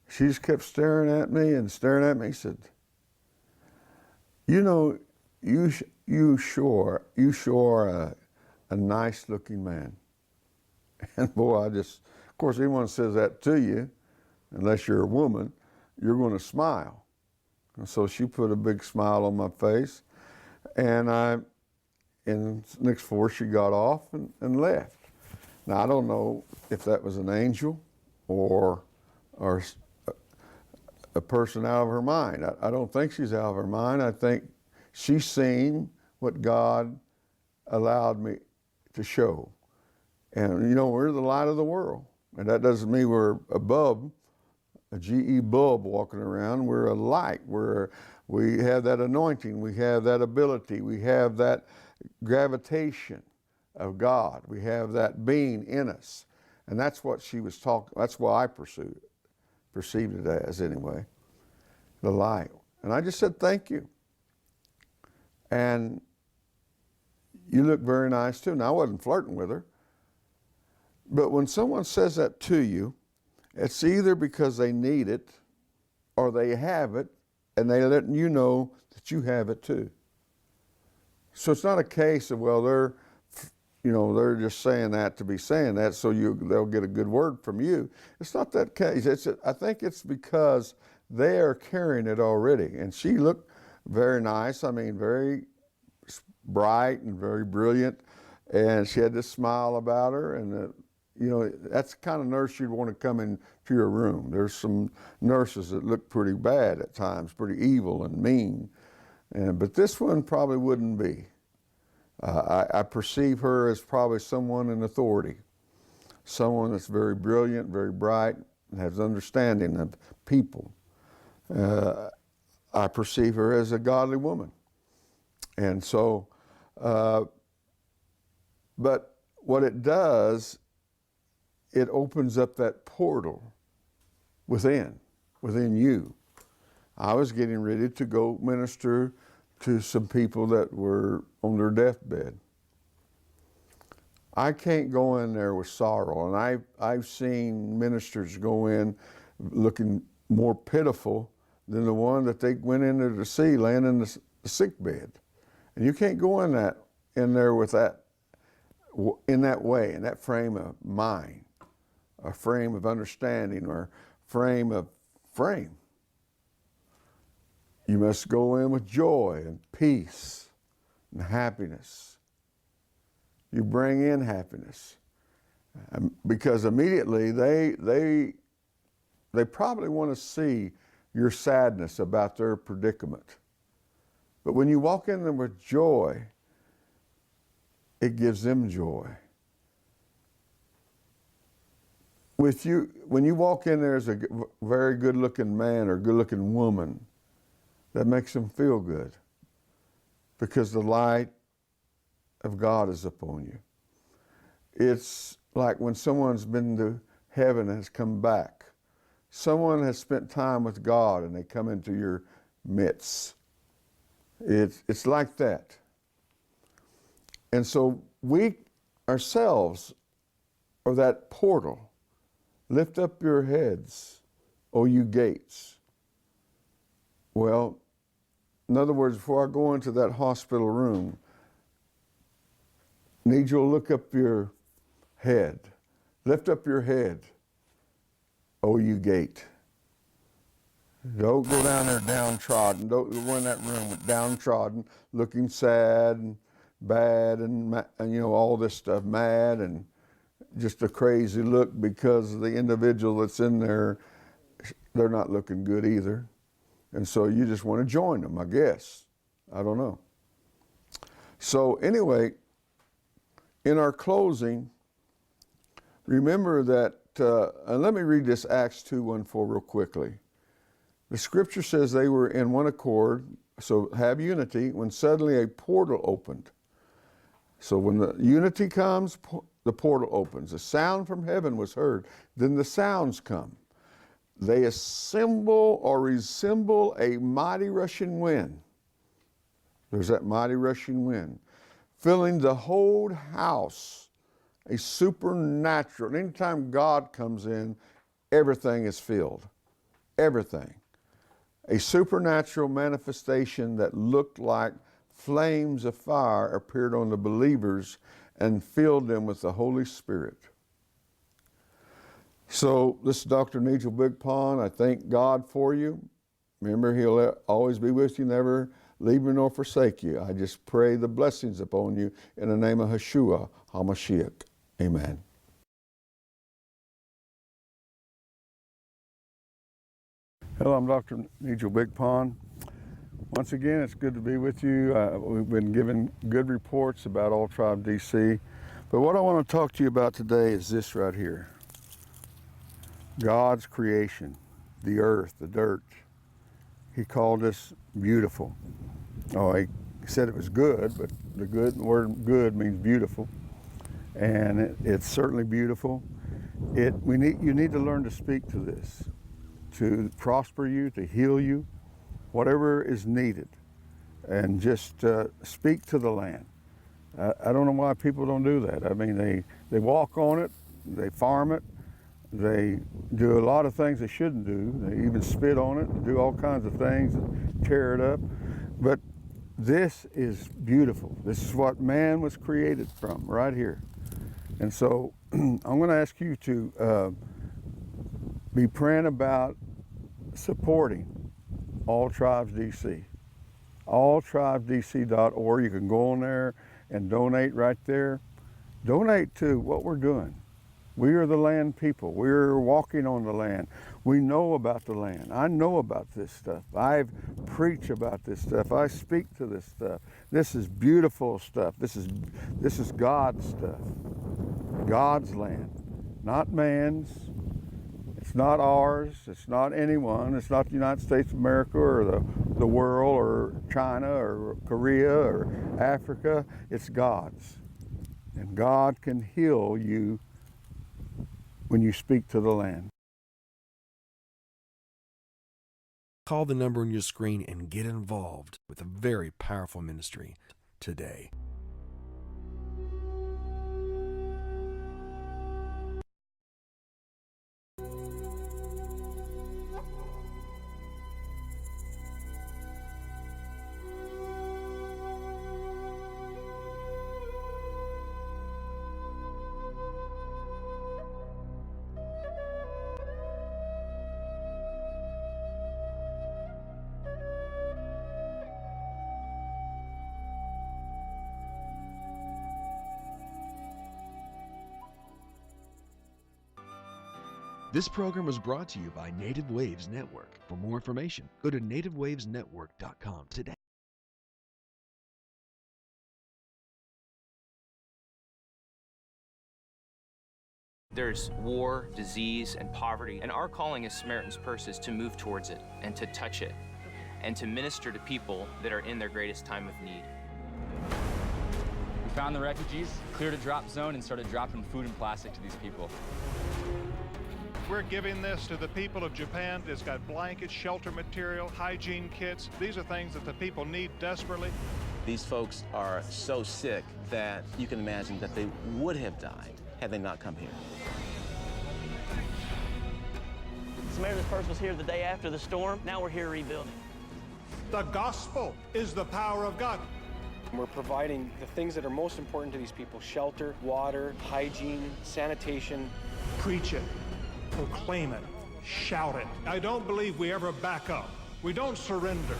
she just kept staring at me and staring at me. She said, "You know, you sure are a nice looking man." And boy, of course, anyone says that to you, unless you're a woman, you're going to smile. And so she put a big smile on my face, and next before she got off and left. Now, I don't know if that was an angel or a person out of her mind. I don't think she's out of her mind. I think she's seen what God allowed me to show. And, you know, we're the light of the world. And that doesn't mean we're above a GE bulb walking around. We're a light. We have that anointing. We have that ability. We have that gravitation of God. We have that being in us. And that's what she was talking, that's why I perceived it as anyway, the light. And I just said, "Thank you. And you look very nice too." Now, I wasn't flirting with her. But when someone says that to you, it's either because they need it or they have it, and they're letting you know that you have it too. So it's not a case of, well, they're just saying that to be saying that so they'll get a good word from you. It's not that case. I think it's because they are carrying it already. And she looked very nice. I mean, very bright and very brilliant. And she had this smile about her. And, that's the kind of nurse you'd want to come into your room. There's some nurses that look pretty bad at times, pretty evil and mean. But this one probably wouldn't be. I perceive her as probably someone in authority, someone that's very brilliant, very bright, and has understanding of people. I perceive her as a godly woman. And so, but what it does, it opens up that portal within you. I was getting ready to go minister to some people that were on their deathbed. I can't go in there with sorrow, and I've seen ministers go in looking more pitiful than the one that they went in there to see laying in the sick bed. And you can't go in there with that, in that way, in that frame of mind, a frame of understanding, or frame. You must go in with joy and peace and happiness. You bring in happiness, because immediately they probably want to see your sadness about their predicament. But when you walk in there with joy, it gives them joy. When you walk in there as a very good-looking man or good-looking woman, that makes them feel good, because the light of God is upon you. It's like when someone's been to heaven and has come back. Someone has spent time with God and they come into your midst. It's like that. And so we ourselves are that portal. Lift up your heads, O you gates. Well, in other words, before I go into that hospital room, I need you to look up your head. Lift up your head, O you gate. Don't go down there downtrodden. Don't go in that room downtrodden, looking sad and bad and all this stuff, mad and just a crazy look, because the individual that's in there, they're not looking good either. And so you just want to join them, I guess. I don't know. So anyway, in our closing, remember that, and let me read this Acts 2:14 real quickly. The scripture says they were in one accord, so have unity, when suddenly a portal opened. So when the unity comes, the portal opens. A sound from heaven was heard. Then the sounds come. They assemble or resemble a mighty rushing wind. There's that mighty rushing wind, filling the whole house, a supernatural. Anytime God comes in, everything is filled. Everything. A supernatural manifestation that looked like flames of fire appeared on the believers and filled them with the Holy Spirit. So this is Dr. Nigel Big Pond. I thank God for you. Remember, He'll always be with you, never leave you nor forsake you. I just pray the blessings upon you in the name of Yeshua HaMashiach. Amen. Hello, I'm Dr. Nigel Big Pond. Once again, it's good to be with you. We've been given good reports about All Tribe DC. But what I want to talk to you about today is this right here. God's creation, the earth, the dirt. He called us beautiful. Oh, he said it was good, but the word good means beautiful. And it's certainly beautiful. You need to learn to speak to this, to prosper you, to heal you, whatever is needed, and just speak to the land. I don't know why people don't do that. I mean, they walk on it, they farm it, they do a lot of things they shouldn't do. They even spit on it, do all kinds of things, and tear it up. But this is beautiful. This is what man was created from, right here. And so I'm going to ask you to be praying about supporting All Tribes DC. AllTribesDC.org. You can go on there and donate right there. Donate to what we're doing. We are the land people. We're walking on the land. We know about the land. I know about this stuff. I've preached about this stuff. I speak to this stuff. This is beautiful stuff. This is God's stuff. God's land, not man's. It's not ours. It's not anyone. It's not the United States of America or the world or China or Korea or Africa. It's God's. And God can heal you when you speak to the land. Call the number on your screen and get involved with a very powerful ministry today. This program was brought to you by Native Waves Network. For more information, go to nativewavesnetwork.com today. There's war, disease, and poverty, and our calling as Samaritan's Purse is to move towards it and to touch it and to minister to people that are in their greatest time of need. We found the refugees, cleared a drop zone, and started dropping food and plastic to these people. We're giving this to the people of Japan. It's got blankets, shelter material, hygiene kits. These are things that the people need desperately. These folks are so sick that you can imagine that they would have died had they not come here. Samaritan's Purse was here the day after the storm. Now we're here rebuilding. The gospel is the power of God. We're providing the things that are most important to these people: shelter, water, hygiene, sanitation. Preach it. Proclaim it, shout it. I don't believe we ever back up. We don't surrender.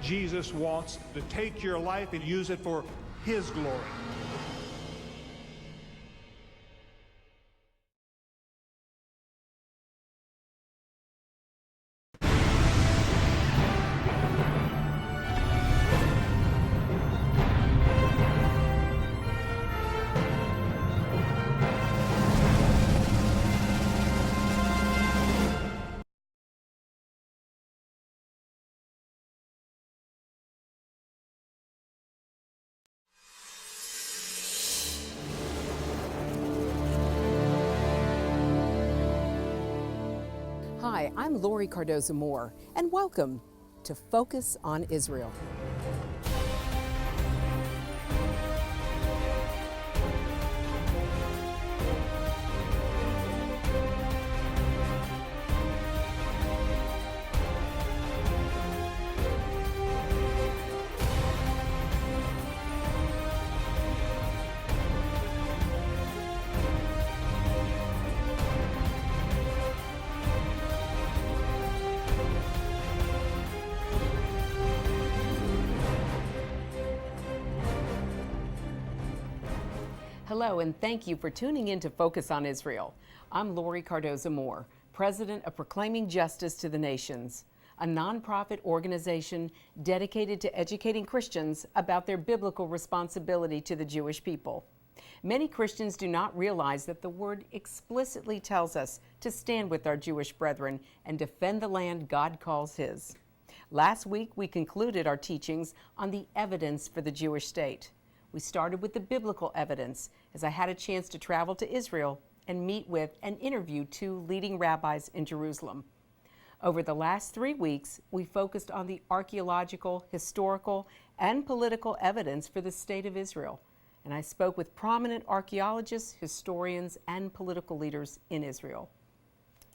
Jesus wants to take your life and use it for His glory. Hi, I'm Lori Cardoza-Moore, and welcome to Focus on Israel. Hello, and thank you for tuning in to Focus on Israel. I'm Lori Cardoza-Moore, president of Proclaiming Justice to the Nations, a nonprofit organization dedicated to educating Christians about their biblical responsibility to the Jewish people. Many Christians do not realize that the Word explicitly tells us to stand with our Jewish brethren and defend the land God calls His. Last week, we concluded our teachings on the evidence for the Jewish state. We started with the biblical evidence as I had a chance to travel to Israel and meet with and interview 2 leading rabbis in Jerusalem. Over the last 3 weeks, we focused on the archaeological, historical, and political evidence for the state of Israel, and I spoke with prominent archaeologists, historians, and political leaders in Israel.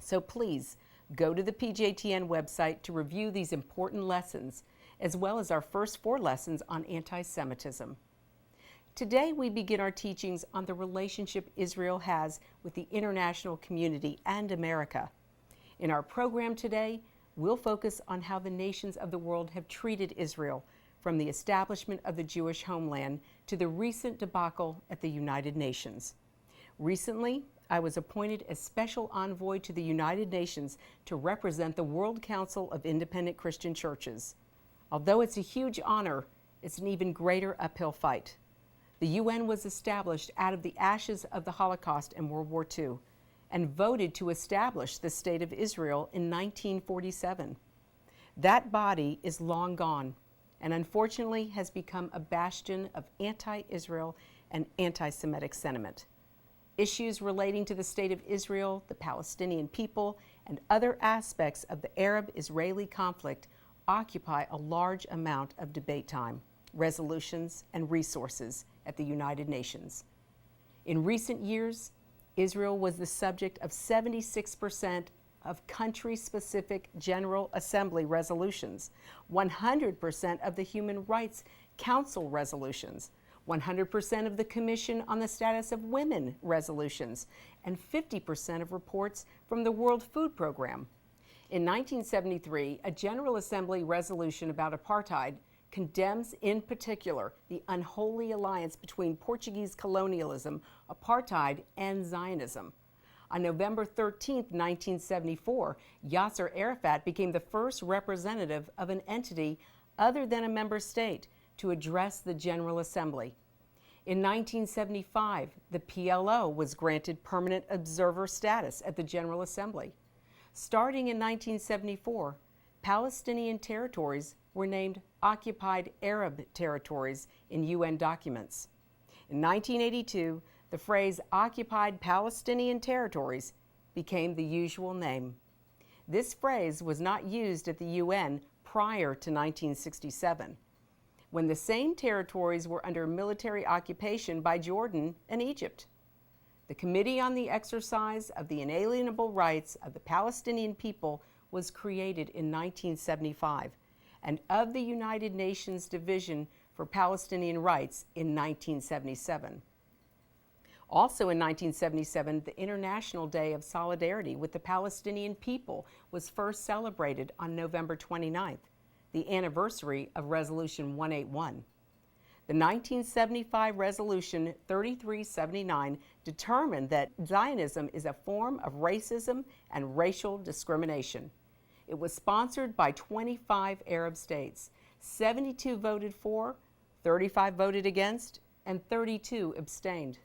So please go to the PJTN website to review these important lessons, as well as our first 4 lessons on anti-Semitism. Today, we begin our teachings on the relationship Israel has with the international community and America. In our program today, we'll focus on how the nations of the world have treated Israel, from the establishment of the Jewish homeland to the recent debacle at the United Nations. Recently, I was appointed as special envoy to the United Nations to represent the World Council of Independent Christian Churches. Although it's a huge honor, it's an even greater uphill fight. The UN was established out of the ashes of the Holocaust and World War II and voted to establish the State of Israel in 1947. That body is long gone and unfortunately has become a bastion of anti-Israel and anti-Semitic sentiment. Issues relating to the State of Israel, the Palestinian people, and other aspects of the Arab-Israeli conflict occupy a large amount of debate time, resolutions, and resources at the United Nations. In recent years, Israel was the subject of 76% of country-specific General Assembly resolutions, 100% of the Human Rights Council resolutions, 100% of the Commission on the Status of Women resolutions, and 50% of reports from the World Food Program. In 1973, a General Assembly resolution about apartheid condemns in particular the unholy alliance between Portuguese colonialism, apartheid, and Zionism. On November 13, 1974, Yasser Arafat became the first representative of an entity other than a member state to address the General Assembly. In 1975, the PLO was granted permanent observer status at the General Assembly. Starting in 1974, Palestinian territories were named Occupied Arab Territories in UN documents. In 1982, the phrase Occupied Palestinian Territories became the usual name. This phrase was not used at the UN prior to 1967, when the same territories were under military occupation by Jordan and Egypt. The Committee on the Exercise of the Inalienable Rights of the Palestinian People was created in 1975, and of the United Nations Division for Palestinian Rights in 1977. Also in 1977, the International Day of Solidarity with the Palestinian People was first celebrated on November 29th, the anniversary of Resolution 181. The 1975 Resolution 3379 determined that Zionism is a form of racism and racial discrimination. It was sponsored by 25 Arab states. 72 voted for, 35 voted against, and 32 abstained.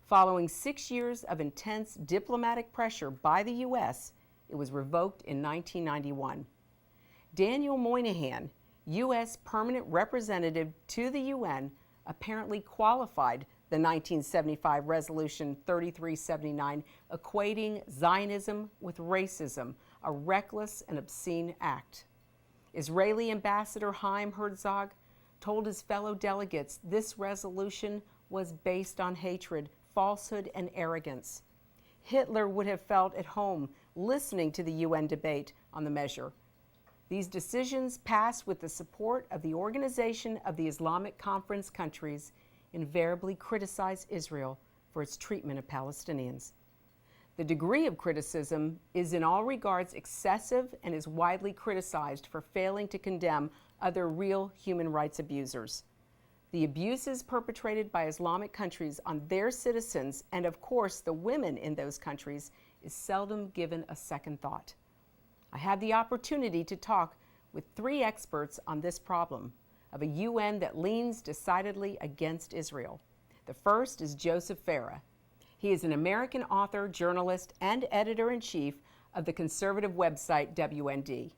Following 6 years of intense diplomatic pressure by the U.S., it was revoked in 1991. Daniel Moynihan, U.S. Permanent Representative to the UN, apparently qualified the 1975 Resolution 3379, equating Zionism with racism, a reckless and obscene act. Israeli Ambassador Chaim Herzog told his fellow delegates this resolution was based on hatred, falsehood, and arrogance. Hitler would have felt at home listening to the UN debate on the measure. These decisions passed with the support of the Organization of the Islamic Conference countries, invariably criticize Israel for its treatment of Palestinians. The degree of criticism is in all regards excessive and is widely criticized for failing to condemn other real human rights abusers. The abuses perpetrated by Islamic countries on their citizens, and of course the women in those countries, is seldom given a second thought. I had the opportunity to talk with 3 experts on this problem of a UN that leans decidedly against Israel. The first is Joseph Farah. He is an American author, journalist, and editor-in-chief of the conservative website WND.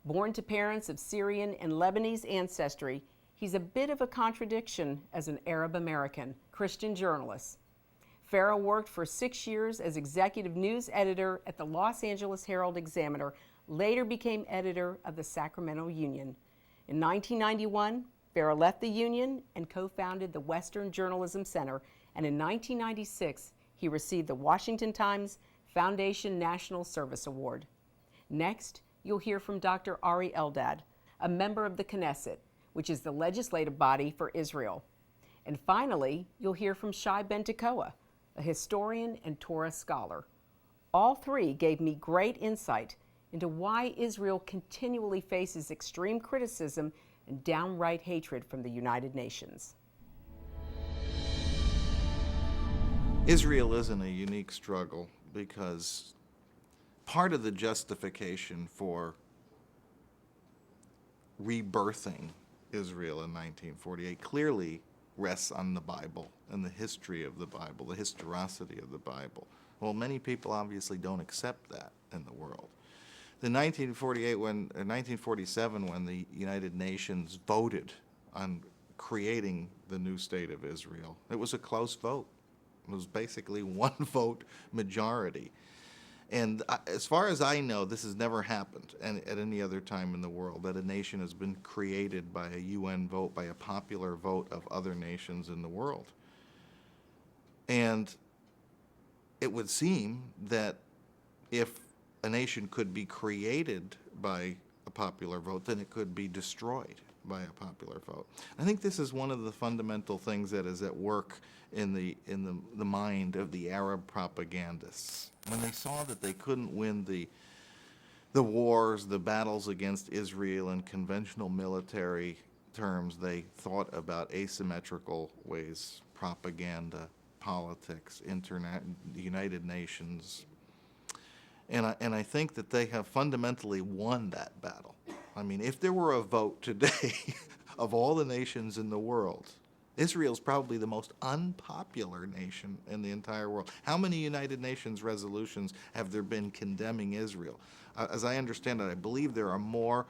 Born to parents of Syrian and Lebanese ancestry, he's a bit of a contradiction as an Arab American Christian journalist. Farah worked for 6 years as executive news editor at the Los Angeles Herald-Examiner, later became editor of the Sacramento Union. In 1991, Farah left the Union and co-founded the Western Journalism Center, and in 1996, he received the Washington Times Foundation National Service Award. Next, you'll hear from Dr. Ari Eldad, a member of the Knesset, which is the legislative body for Israel. And finally, you'll hear from Shai Ben Tekoa, a historian and Torah scholar. All 3 gave me great insight into why Israel continually faces extreme criticism and downright hatred from the United Nations. Israel is in a unique struggle because part of the justification for rebirthing Israel in 1948 clearly rests on the Bible and the history of the Bible, the historicity of the Bible. Well, many people obviously don't accept that in the world. In 1947, when the United Nations voted on creating the new state of Israel, it was a close vote. It was basically 1 vote majority. And as far as I know, this has never happened at any other time in the world, that a nation has been created by a UN vote, by a popular vote of other nations in the world. And it would seem that if a nation could be created by a popular vote, then it could be destroyed by a popular vote. I think this is one of the fundamental things that is at work in the mind of the Arab propagandists. When they saw that they couldn't win the wars, the battles against Israel in conventional military terms, they thought about asymmetrical ways: propaganda, politics, the United Nations. And I think that they have fundamentally won that battle. I mean, if there were a vote today of all the nations in the world, Israel's probably the most unpopular nation in the entire world. How many United Nations resolutions have there been condemning Israel? As I understand it, I believe there are more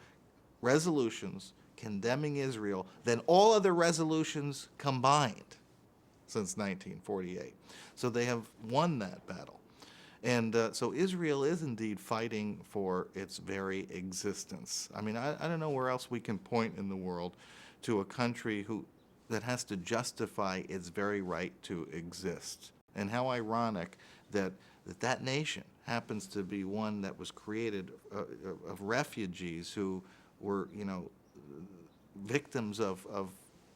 resolutions condemning Israel than all other resolutions combined since 1948. So they have won that battle. And so Israel is indeed fighting for its very existence. I mean, I don't know where else we can point in the world to a country that has to justify its very right to exist. And how ironic that nation happens to be one that was created of refugees who were, victims of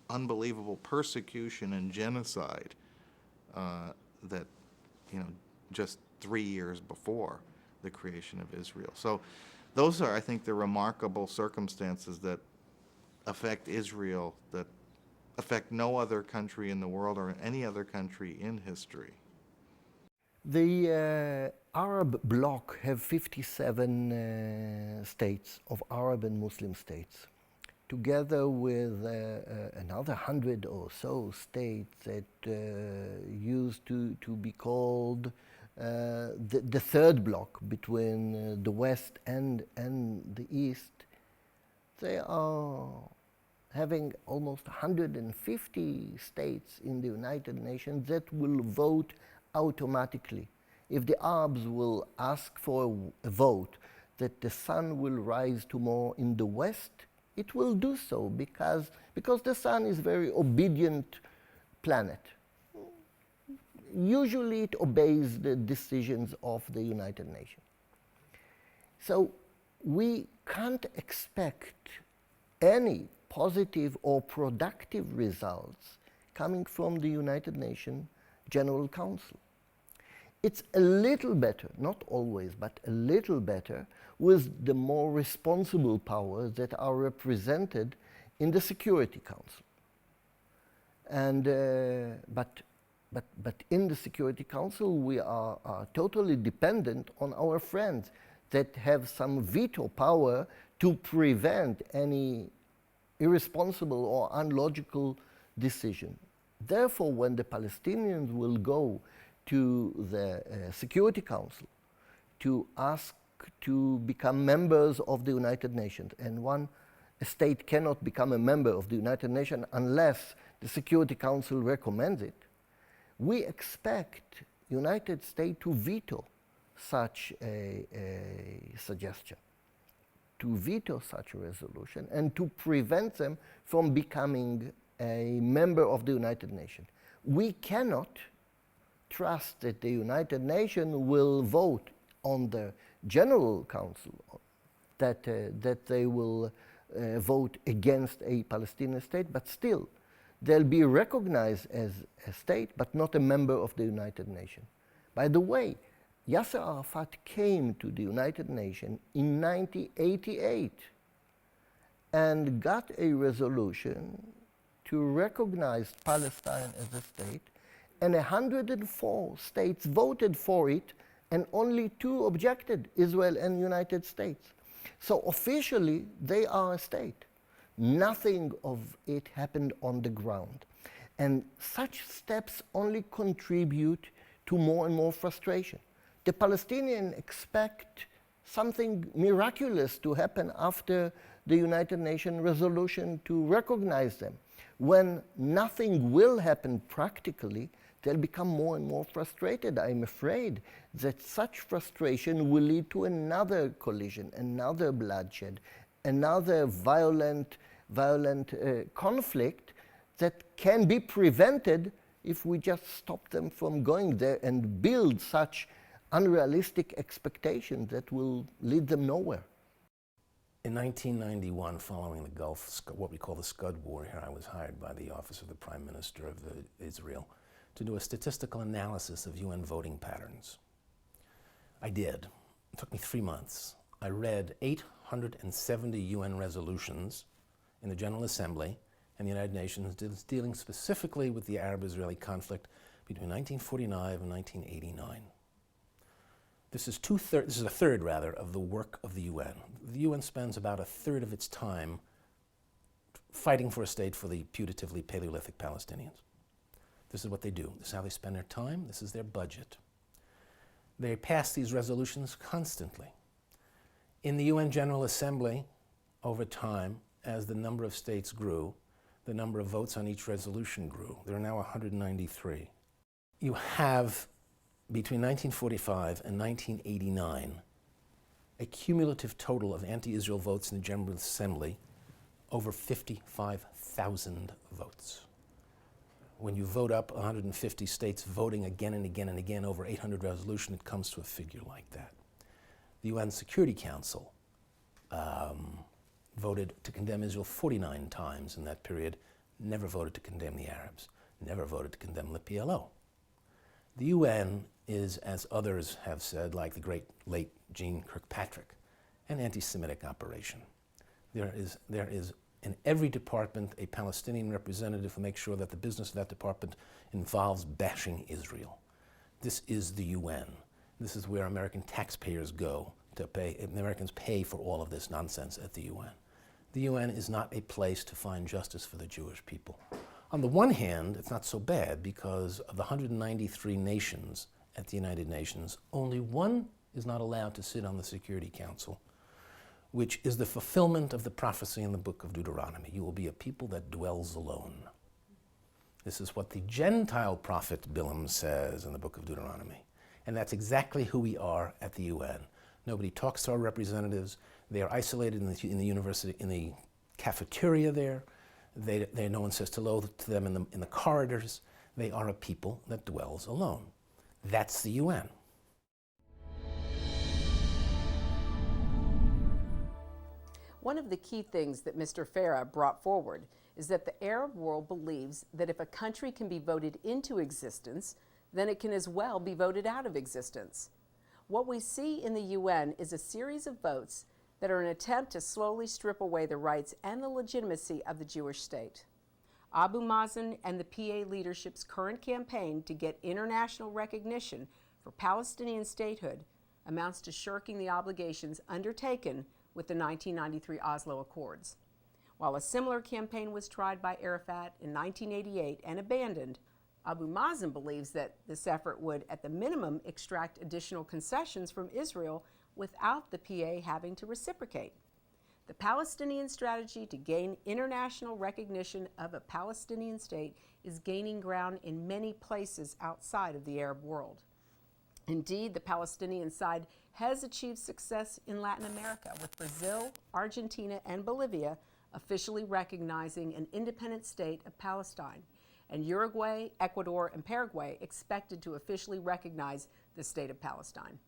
unbelievable persecution and genocide that, just 3 years before the creation of Israel. So those are, I think, the remarkable circumstances that affect Israel, that affect no other country in the world or any other country in history. The Arab bloc have 57 states of Arab and Muslim states, together with another 100 or so states that used to be called the third bloc between the West and the East. They are having almost 150 states in the United Nations that will vote automatically. If the Arabs will ask for a vote that the sun will rise tomorrow in the west, it will do so because the sun is a very obedient planet. Usually it obeys the decisions of the United Nations. So we can't expect any positive or productive results coming from the United Nations General Council. It's a little better, not always, but a little better, with the more responsible powers that are represented in the Security Council. And, but in the Security Council, we are totally dependent on our friends that have some veto power to prevent any irresponsible or unlogical decision. Therefore, when the Palestinians will go to the Security Council to ask to become members of the United Nations, and a state cannot become a member of the United Nations unless the Security Council recommends it, we expect United States to veto such a suggestion, to veto such a resolution, and to prevent them from becoming a member of the United Nations. We cannot trust that the United Nations will vote on the General Council that they will vote against a Palestinian state, but still they'll be recognized as a state, but not a member of the United Nations. By the way, Yasser Arafat came to the United Nations in 1988 and got a resolution to recognize Palestine as a state, and 104 states voted for it, and only 2 objected, Israel and United States. So officially, they are a state. Nothing of it happened on the ground. And such steps only contribute to more and more frustration. The Palestinians expect something miraculous to happen after the United Nations resolution to recognize them. When nothing will happen practically, they'll become more and more frustrated. I'm afraid that such frustration will lead to another collision, another bloodshed, another violent conflict that can be prevented if we just stop them from going there and build such unrealistic expectations that will lead them nowhere. In 1991, following the Gulf, what we call the Scud War, here I was hired by the Office of the Prime Minister of Israel to do a statistical analysis of UN voting patterns. I did. It took me 3 months. I read 870 UN resolutions in the General Assembly and the United Nations dealing specifically with the Arab-Israeli conflict between 1949 and 1989. This is a third of the work of the UN. The UN spends about a third of its time fighting for a state for the putatively Paleolithic Palestinians. This is what they do. This is how they spend their time. This is their budget. They pass these resolutions constantly. In the UN General Assembly, over time, as the number of states grew, the number of votes on each resolution grew. There are now 193. You have, between 1945 and 1989, a cumulative total of anti-Israel votes in the General Assembly over 55,000 votes. When you vote up 150 states voting again and again and again over 800 resolutions, it comes to a figure like that. The UN Security Council voted to condemn Israel 49 times in that period, never voted to condemn the Arabs, never voted to condemn the PLO. The UN is, as others have said, like the great late Jeane Kirkpatrick, an anti-Semitic operation. There is in every department a Palestinian representative who makes sure that the business of that department involves bashing Israel. This is the UN. This is where American taxpayers go to pay. Americans pay for all of this nonsense at the UN. The UN is not a place to find justice for the Jewish people. On the one hand, it's not so bad because of the 193 nations at the United Nations, only one is not allowed to sit on the Security Council, which is the fulfillment of the prophecy in the book of Deuteronomy. You will be a people that dwells alone. This is what the Gentile prophet Bilam says in the book of Deuteronomy. And that's exactly who we are at the UN. Nobody talks to our representatives. They are isolated in the university, in the cafeteria there. No one says hello to them in the corridors. They are a people that dwells alone. That's the UN. One of the key things that Mr. Farah brought forward is that the Arab world believes that if a country can be voted into existence, then it can as well be voted out of existence. What we see in the UN is a series of votes that are an attempt to slowly strip away the rights and the legitimacy of the Jewish state. Abu Mazen and the PA leadership's current campaign to get international recognition for Palestinian statehood amounts to shirking the obligations undertaken with the 1993 Oslo Accords. While a similar campaign was tried by Arafat in 1988 and abandoned, Abu Mazen believes that this effort would, at the minimum, extract additional concessions from Israel without the PA having to reciprocate. The Palestinian strategy to gain international recognition of a Palestinian state is gaining ground in many places outside of the Arab world. Indeed, the Palestinian side has achieved success in Latin America, with Brazil, Argentina, and Bolivia officially recognizing an independent state of Palestine, and Uruguay, Ecuador, and Paraguay expected to officially recognize the state of Palestine.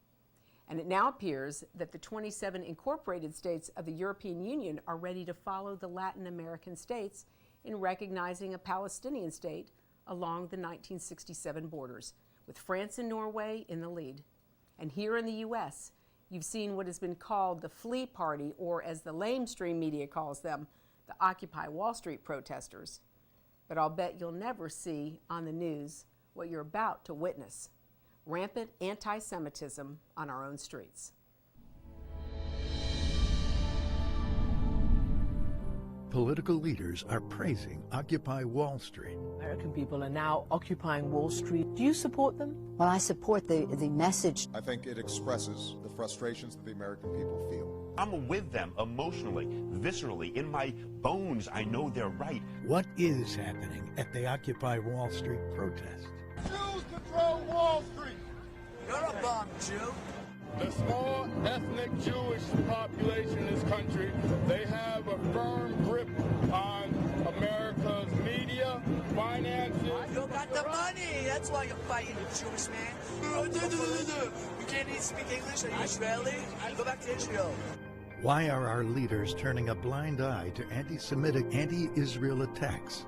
And it now appears that the 27 incorporated states of the European Union are ready to follow the Latin American states in recognizing a Palestinian state along the 1967 borders, with France and Norway in the lead. And here in the U.S., you've seen what has been called the Flea Party, or as the lamestream media calls them, the Occupy Wall Street protesters. But I'll bet you'll never see on the news what you're about to witness: rampant anti-Semitism on our own streets. Political leaders are praising Occupy Wall Street. American people are now occupying Wall Street. Do you support them? Well, I support the message. I think it expresses the frustrations that the American people feel. I'm with them emotionally, viscerally, in my bones. I know they're right. What is happening at the Occupy Wall Street protest? Jews control Wall Street. You're a bomb, Jew. The small ethnic Jewish population in this country, they have a firm grip on America's media, finances. You got the money. That's why you're fighting the Jewish man. You can't even speak English. Are you Israeli? Go back to Israel. Why are our leaders turning a blind eye to anti-Semitic, anti-Israel attacks?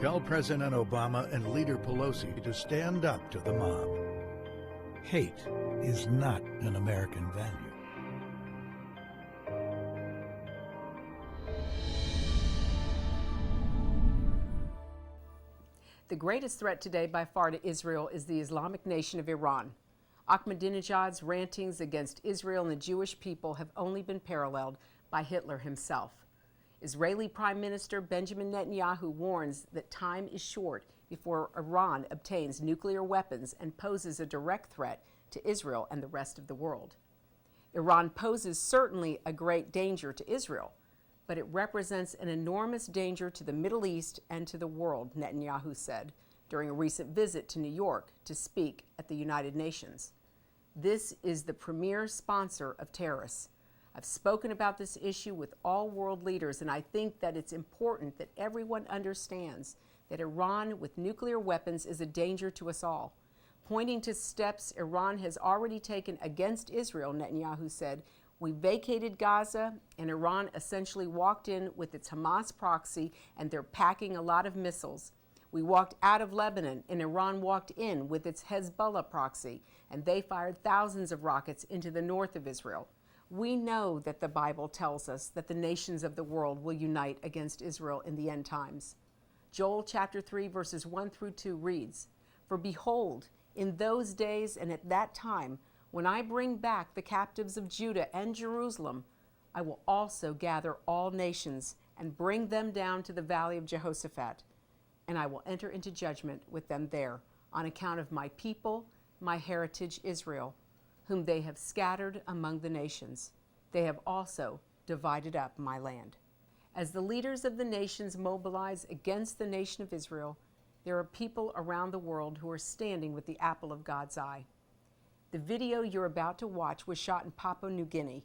Tell President Obama and Leader Pelosi to stand up to the mob. Hate is not an American value. The greatest threat today by far to Israel is the Islamic nation of Iran. Ahmadinejad's rantings against Israel and the Jewish people have only been paralleled by Hitler himself. Israeli Prime Minister Benjamin Netanyahu warns that time is short before Iran obtains nuclear weapons and poses a direct threat to Israel and the rest of the world. Iran poses certainly a great danger to Israel, but it represents an enormous danger to the Middle East and to the world, Netanyahu said during a recent visit to New York to speak at the United Nations. This is the premier sponsor of terrorists. I've spoken about this issue with all world leaders, and I think that it's important that everyone understands that Iran with nuclear weapons is a danger to us all. Pointing to steps Iran has already taken against Israel, Netanyahu said, "We vacated Gaza, and Iran essentially walked in with its Hamas proxy, and they're packing a lot of missiles. We walked out of Lebanon, and Iran walked in with its Hezbollah proxy, and they fired thousands of rockets into the north of Israel. We know that the Bible tells us that the nations of the world will unite against Israel in the end times. Joel chapter 3, verses 1 through 2 reads, "For behold, in those days and at that time, when I bring back the captives of Judah and Jerusalem, I will also gather all nations and bring them down to the valley of Jehoshaphat, and I will enter into judgment with them there on account of my people, my heritage Israel, whom they have scattered among the nations. They have also divided up my land." As the leaders of the nations mobilize against the nation of Israel, there are people around the world who are standing with the apple of God's eye. The video you're about to watch was shot in Papua New Guinea.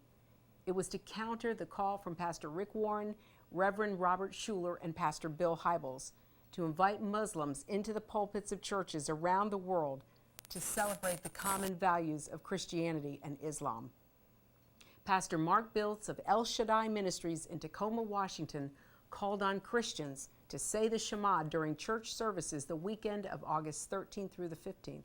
It was to counter the call from Pastor Rick Warren, Reverend Robert Schuller, and Pastor Bill Hybels to invite Muslims into the pulpits of churches around the world to celebrate the common values of Christianity and Islam. Pastor Mark Biltz of El Shaddai Ministries in Tacoma, Washington, called on Christians to say the Shema during church services the weekend of August 13th through the 15th.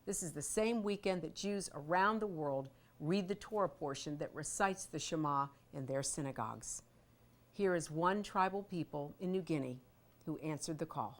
This is the same weekend that Jews around the world read the Torah portion that recites the Shema in their synagogues. Here is one tribal people in New Guinea who answered the call.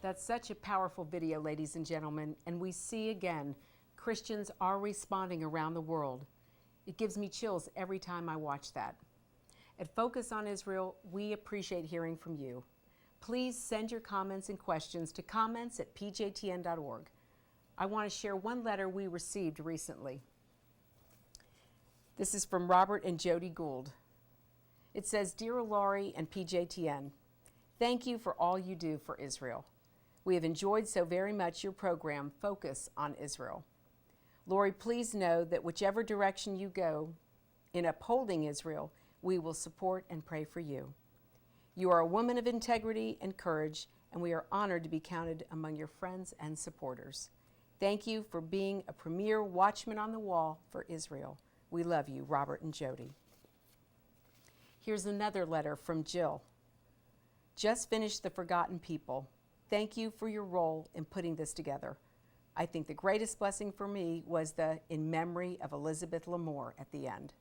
That's such a powerful video, ladies and gentlemen, and we see again, Christians are responding around the world. It gives me chills every time I watch that. At Focus on Israel, we appreciate hearing from you. Please send your comments and questions to comments@pjtn.org. I want to share one letter we received recently. This is from Robert and Jody Gould. It says, "Dear Laurie and PJTN, thank you for all you do for Israel. We have enjoyed so very much your program, Focus on Israel. Laurie, please know that whichever direction you go in upholding Israel, we will support and pray for you. You are a woman of integrity and courage, and we are honored to be counted among your friends and supporters. Thank you for being a premier watchman on the wall for Israel. We love you, Robert and Jody." Here's another letter from Jill. "Just finished The Forgotten People. Thank you for your role in putting this together. I think the greatest blessing for me was the in memory of Elizabeth Lamore at the end.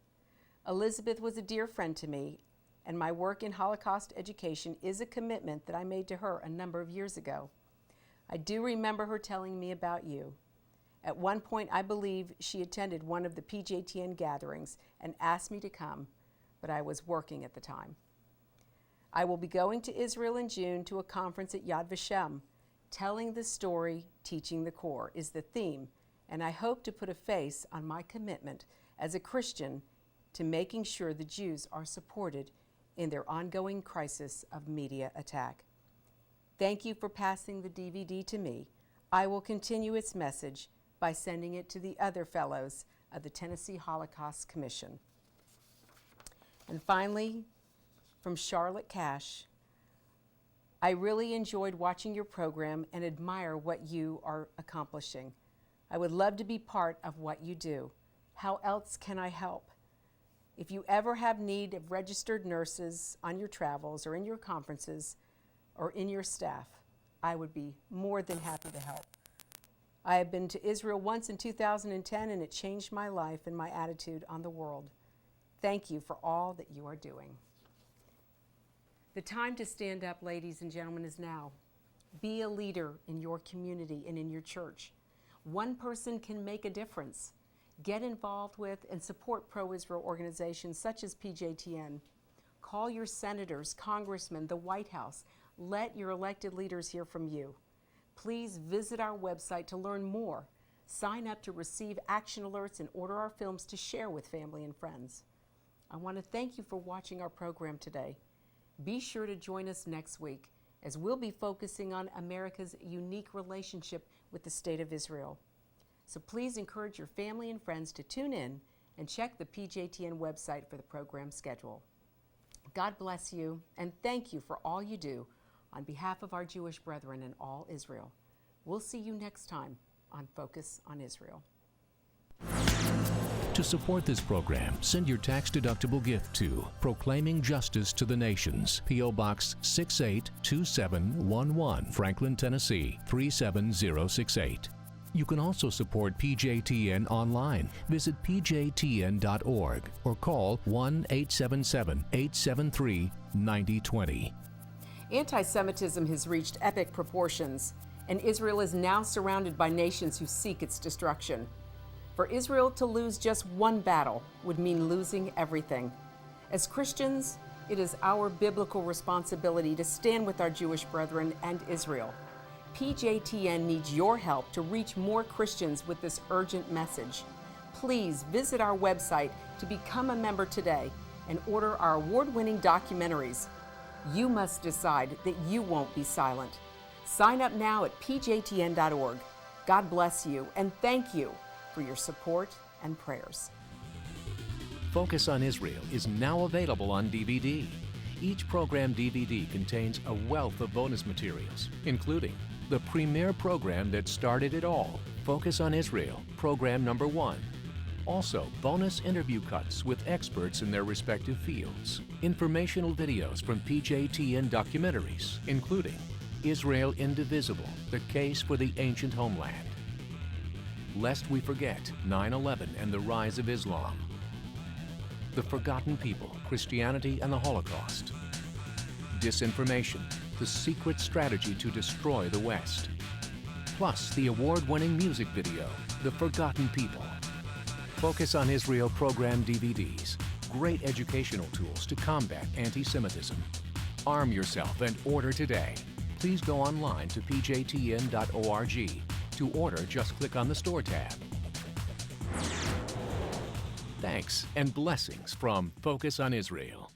Elizabeth was a dear friend to me, and my work in Holocaust education is a commitment that I made to her a number of years ago. I do remember her telling me about you. At one point, I believe she attended one of the PJTN gatherings and asked me to come, but I was working at the time. I will be going to Israel in June to a conference at Yad Vashem. Telling the story, teaching the core is the theme, and I hope to put a face on my commitment as a Christian to making sure the Jews are supported in their ongoing crisis of media attack. Thank you for passing the DVD to me. I will continue its message by sending it to the other fellows of the Tennessee Holocaust Commission." And finally, from Charlotte Cash, "I really enjoyed watching your program and admire what you are accomplishing. I would love to be part of what you do. How else can I help? If you ever have need of registered nurses on your travels or in your conferences or in your staff, I would be more than happy to help. I have been to Israel once in 2010 and it changed my life and my attitude on the world. Thank you for all that you are doing." The time to stand up, ladies and gentlemen, is now. Be a leader in your community and in your church. One person can make a difference. Get involved with and support pro-Israel organizations such as PJTN. Call your senators, congressmen, the White House. Let your elected leaders hear from you. Please visit our website to learn more. Sign up to receive action alerts and order our films to share with family and friends. I want to thank you for watching our program today. Be sure to join us next week as we'll be focusing on America's unique relationship with the State of Israel. So please encourage your family and friends to tune in and check the PJTN website for the program schedule. God bless you, and thank you for all you do on behalf of our Jewish brethren in all Israel. We'll see you next time on Focus on Israel. To support this program, send your tax-deductible gift to Proclaiming Justice to the Nations, P.O. Box 682711, Franklin, Tennessee 37068. You can also support PJTN online. Visit pjtn.org or call 1-877-873-9020. Anti-Semitism has reached epic proportions, and Israel is now surrounded by nations who seek its destruction. For Israel to lose just one battle would mean losing everything. As Christians, it is our biblical responsibility to stand with our Jewish brethren and Israel. PJTN needs your help to reach more Christians with this urgent message. Please visit our website to become a member today and order our award-winning documentaries. You must decide that you won't be silent. Sign up now at pjtn.org. God bless you, and thank you for your support and prayers. Focus on Israel is now available on DVD. Each program DVD contains a wealth of bonus materials, including the premier program that started it all, Focus on Israel, program number 1. Also, bonus interview cuts with experts in their respective fields. Informational videos from PJTN documentaries, including Israel Indivisible, The Case for the Ancient Homeland. Lest We Forget, 9/11 and the Rise of Islam. The Forgotten People, Christianity and the Holocaust. Disinformation, the secret strategy to destroy the West. Plus the award-winning music video, The Forgotten People. Focus on Israel program DVDs, great educational tools to combat anti-Semitism. Arm yourself and order today. Please go online to pjtn.org. To order, just click on the Store tab. Thanks and blessings from Focus on Israel.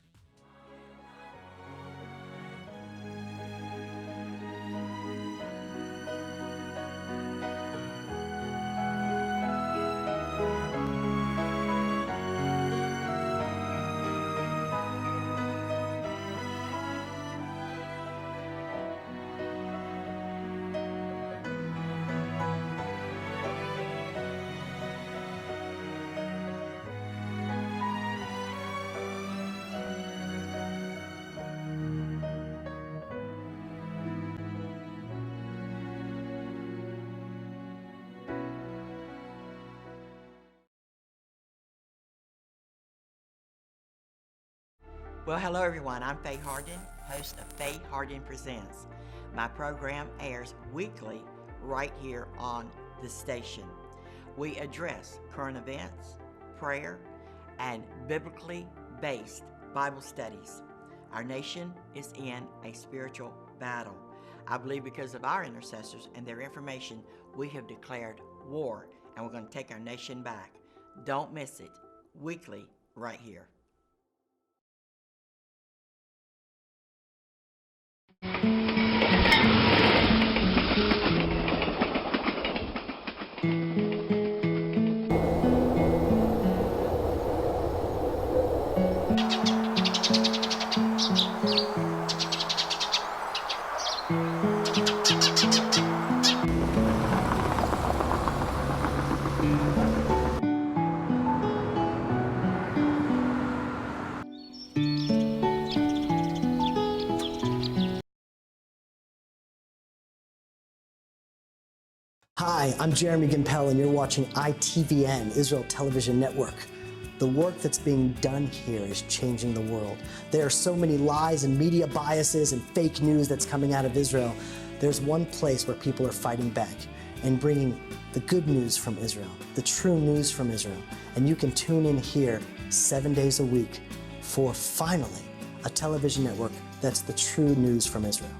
Well, hello everyone. I'm Faye Hardin, host of Faye Hardin Presents. My program airs weekly right here on the station. We address current events, prayer, and biblically based Bible studies. Our nation is in a spiritual battle. I believe because of our intercessors and their information, we have declared war, and we're going to take our nation back. Don't miss it. Weekly right here. Hi, I'm Jeremy Gimpel, and you're watching ITVN, Israel Television Network. The work that's being done here is changing the world. There are so many lies and media biases and fake news that's coming out of Israel. There's one place where people are fighting back and bringing the good news from Israel, the true news from Israel. And you can tune in here 7 days a week for finally a television network that's the true news from Israel.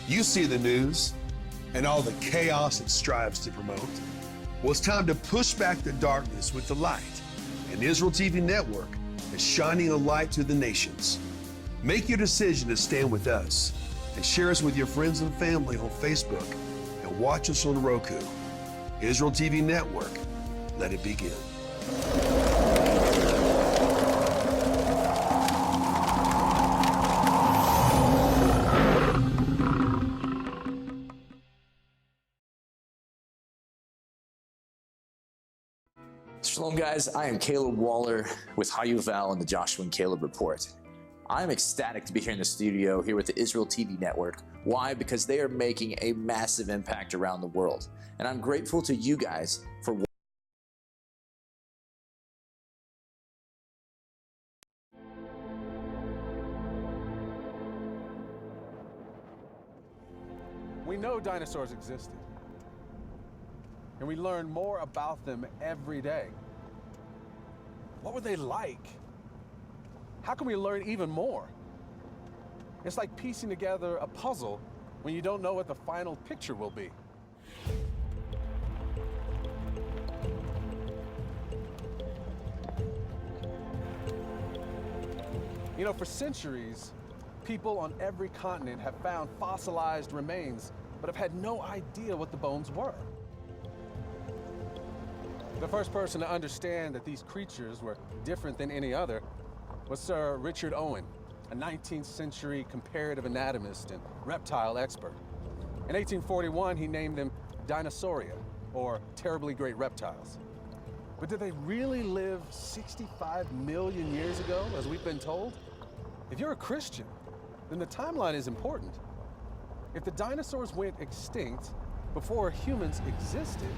You see the news and all the chaos it strives to promote. Well, it's time to push back the darkness with the light. And Israel TV Network is shining a light to the nations. Make your decision to stand with us and share us with your friends and family on Facebook and watch us on Roku. Israel TV Network, let it begin. Shalom guys, I am Caleb Waller with Hayuval and the Joshua and Caleb Report. I'm ecstatic to be here in the studio here with the Israel TV Network. Why? Because they are making a massive impact around the world. And I'm grateful to you guys for We know dinosaurs existed, and we learn more about them every day. What were they like? How can we learn even more? It's like piecing together a puzzle when you don't know what the final picture will be. You know, for centuries, people on every continent have found fossilized remains, but have had no idea what the bones were. The first person to understand that these creatures were different than any other was Sir Richard Owen, a 19th century comparative anatomist and reptile expert. In 1841, he named them Dinosauria, or terribly great reptiles. But did they really live 65 million years ago, as we've been told? If you're a Christian, then the timeline is important. If the dinosaurs went extinct before humans existed,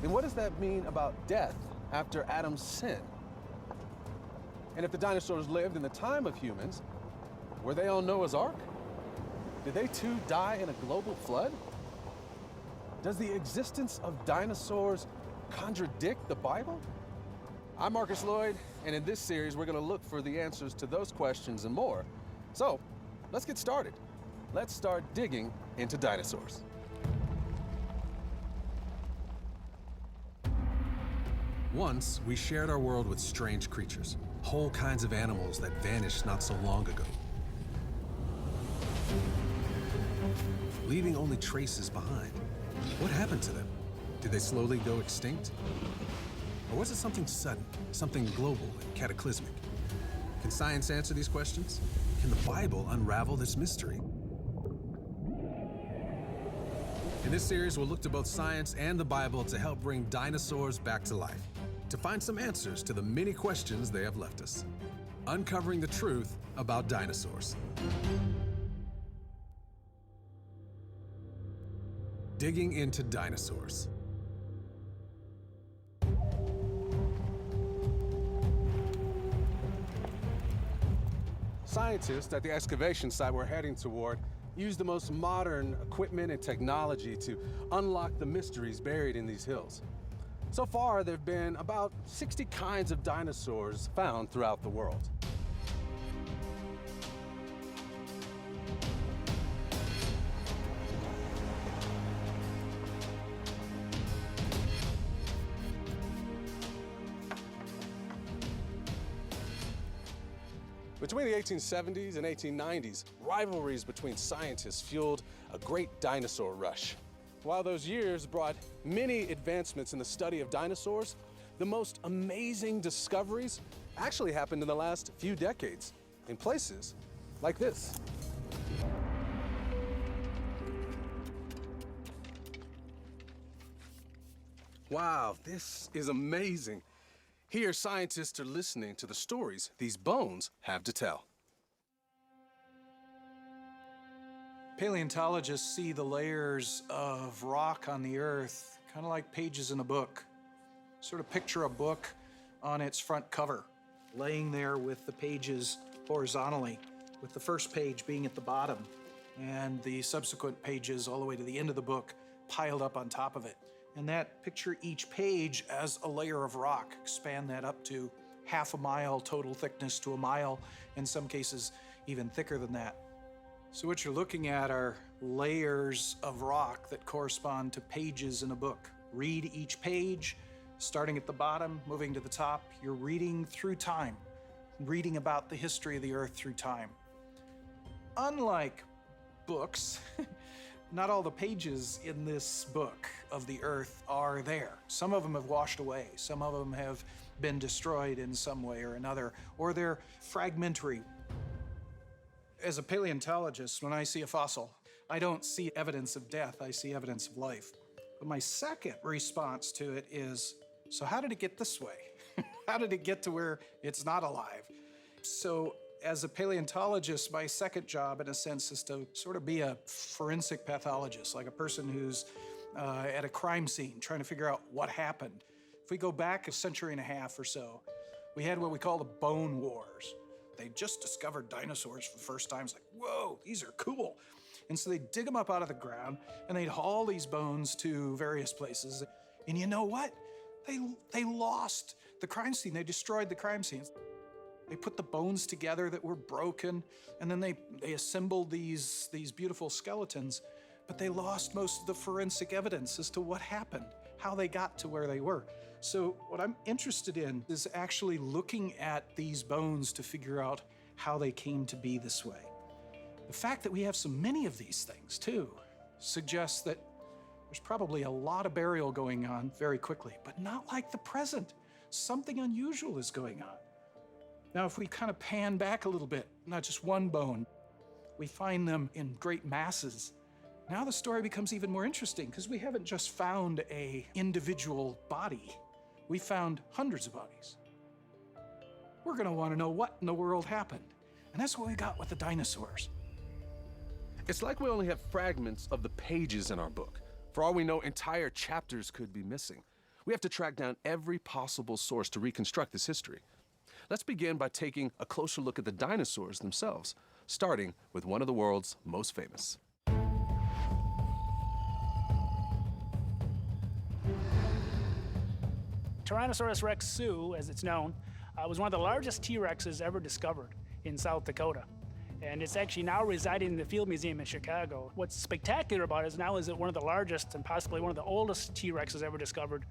then what does that mean about death after Adam's sin? And if the dinosaurs lived in the time of humans, were they on Noah's Ark? Did they too die in a global flood? Does the existence of dinosaurs contradict the Bible? I'm Marcus Lloyd, and in this series, we're going to look for the answers to those questions and more. So, let's get started. Let's start digging into dinosaurs. Once, we shared our world with strange creatures, whole kinds of animals that vanished not so long ago, leaving only traces behind. What happened to them? Did they slowly go extinct? Or was it something sudden, something global and cataclysmic? Can science answer these questions? Can the Bible unravel this mystery? In this series, we'll look to both science and the Bible to help bring dinosaurs back to life, to find some answers to the many questions they have left us. Uncovering the truth about dinosaurs. Digging into dinosaurs. Scientists at the excavation site we're heading toward use the most modern equipment and technology to unlock the mysteries buried in these hills. So far, there have been about 60 kinds of dinosaurs found throughout the world. Between the 1870s and 1890s, rivalries between scientists fueled a great dinosaur rush. While those years brought many advancements in the study of dinosaurs, the most amazing discoveries actually happened in the last few decades, in places like this. Wow, this is amazing. Here, scientists are listening to the stories these bones have to tell. Paleontologists see the layers of rock on the Earth kind of like pages in a book. Sort of picture a book on its front cover, laying there with the pages horizontally, with the first page being at the bottom, and the subsequent pages all the way to the end of the book piled up on top of it. And that picture each page as a layer of rock, expand that up to half a mile total thickness to a mile, in some cases even thicker than that. So what you're looking at are layers of rock that correspond to pages in a book. Read each page, starting at the bottom, moving to the top. You're reading through time, reading about the history of the earth through time. Unlike books, not all the pages in this book of the earth are there. Some of them have washed away. Some of them have been destroyed in some way or another, or they're fragmentary. As a paleontologist, when I see a fossil, I don't see evidence of death, I see evidence of life. But my second response to it is, so how did it get this way? How did it get to where it's not alive? So as a paleontologist, my second job, in a sense, is to sort of be a forensic pathologist, like a person who's at a crime scene trying to figure out what happened. If we go back a century and a half or so, we had what we call the Bone Wars. They just discovered dinosaurs for the first time. It's like, whoa, these are cool. And so they dig them up out of the ground, and they'd haul these bones to various places. And you know what? They lost the crime scene. They destroyed the crime scenes. They put the bones together that were broken, and then they assembled these beautiful skeletons. But they lost most of the forensic evidence as to what happened, how they got to where they were. So what I'm interested in is actually looking at these bones to figure out how they came to be this way. The fact that we have so many of these things, too, suggests that there's probably a lot of burial going on very quickly, but not like the present. Something unusual is going on. Now, if we kind of pan back a little bit, not just one bone, we find them in great masses. Now the story becomes even more interesting because we haven't just found an individual body. We found hundreds of bodies. We're going to want to know what in the world happened. And that's what we got with the dinosaurs. It's like we only have fragments of the pages in our book. For all we know, entire chapters could be missing. We have to track down every possible source to reconstruct this history. Let's begin by taking a closer look at the dinosaurs themselves, starting with one of the world's most famous. Tyrannosaurus rex Sioux, as it's known, was one of the largest T-Rexes ever discovered in South Dakota. And it's actually now residing in the Field Museum in Chicago. What's spectacular about it now is that one of the largest and possibly one of the oldest T-Rexes ever discovered,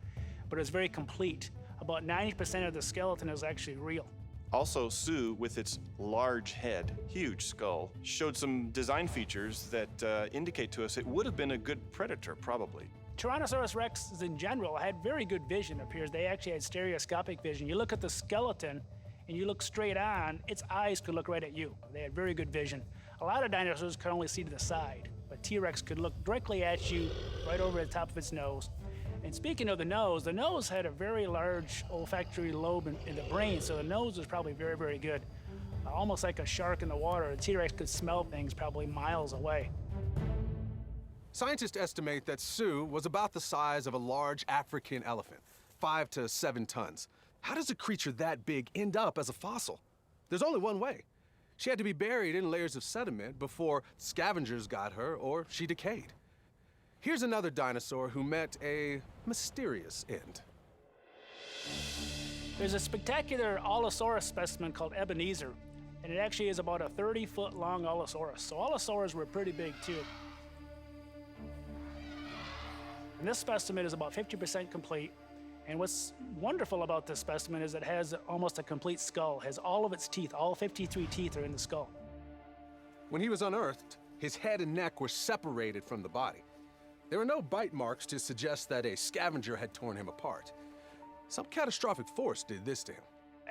but it's very complete. About 90% of the skeleton is actually real. Also, Sioux, with its large head, huge skull, showed some design features that indicate to us it would have been a good predator, probably. Tyrannosaurus rexes in general had very good vision, it appears. They actually had stereoscopic vision. You look at the skeleton and you look straight on, its eyes could look right at you. They had very good vision. A lot of dinosaurs could only see to the side, but T-Rex could look directly at you, right over the top of its nose. And speaking of the nose had a very large olfactory lobe in the brain, so the nose was probably very, very good. Almost like a shark in the water, a T-Rex could smell things probably miles away. Scientists estimate that Sioux was about the size of a large African elephant, 5 to 7 tons. How does a creature that big end up as a fossil? There's only one way. She had to be buried in layers of sediment before scavengers got her or she decayed. Here's another dinosaur who met a mysterious end. There's a spectacular Allosaurus specimen called Ebenezer, and it actually is about a 30-foot long Allosaurus. So Allosaurs were pretty big too. And this specimen is about 50% complete. And what's wonderful about this specimen is it has almost a complete skull, has all of its teeth, all 53 teeth are in the skull. When he was unearthed, his head and neck were separated from the body. There were no bite marks to suggest that a scavenger had torn him apart. Some catastrophic force did this to him.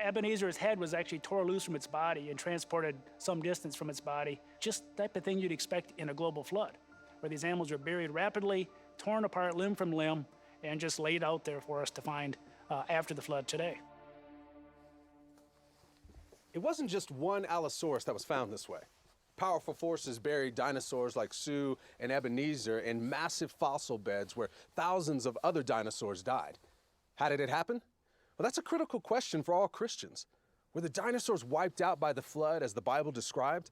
Ebenezer's head was actually tore loose from its body and transported some distance from its body. Just the type of thing you'd expect in a global flood, where these animals are buried rapidly, torn apart limb from limb, and just laid out there for us to find after the flood today. It wasn't just one Allosaurus that was found this way. Powerful forces buried dinosaurs like Sioux and Ebenezer in massive fossil beds where thousands of other dinosaurs died. How did it happen? Well, that's a critical question for all Christians. Were the dinosaurs wiped out by the flood as the Bible described?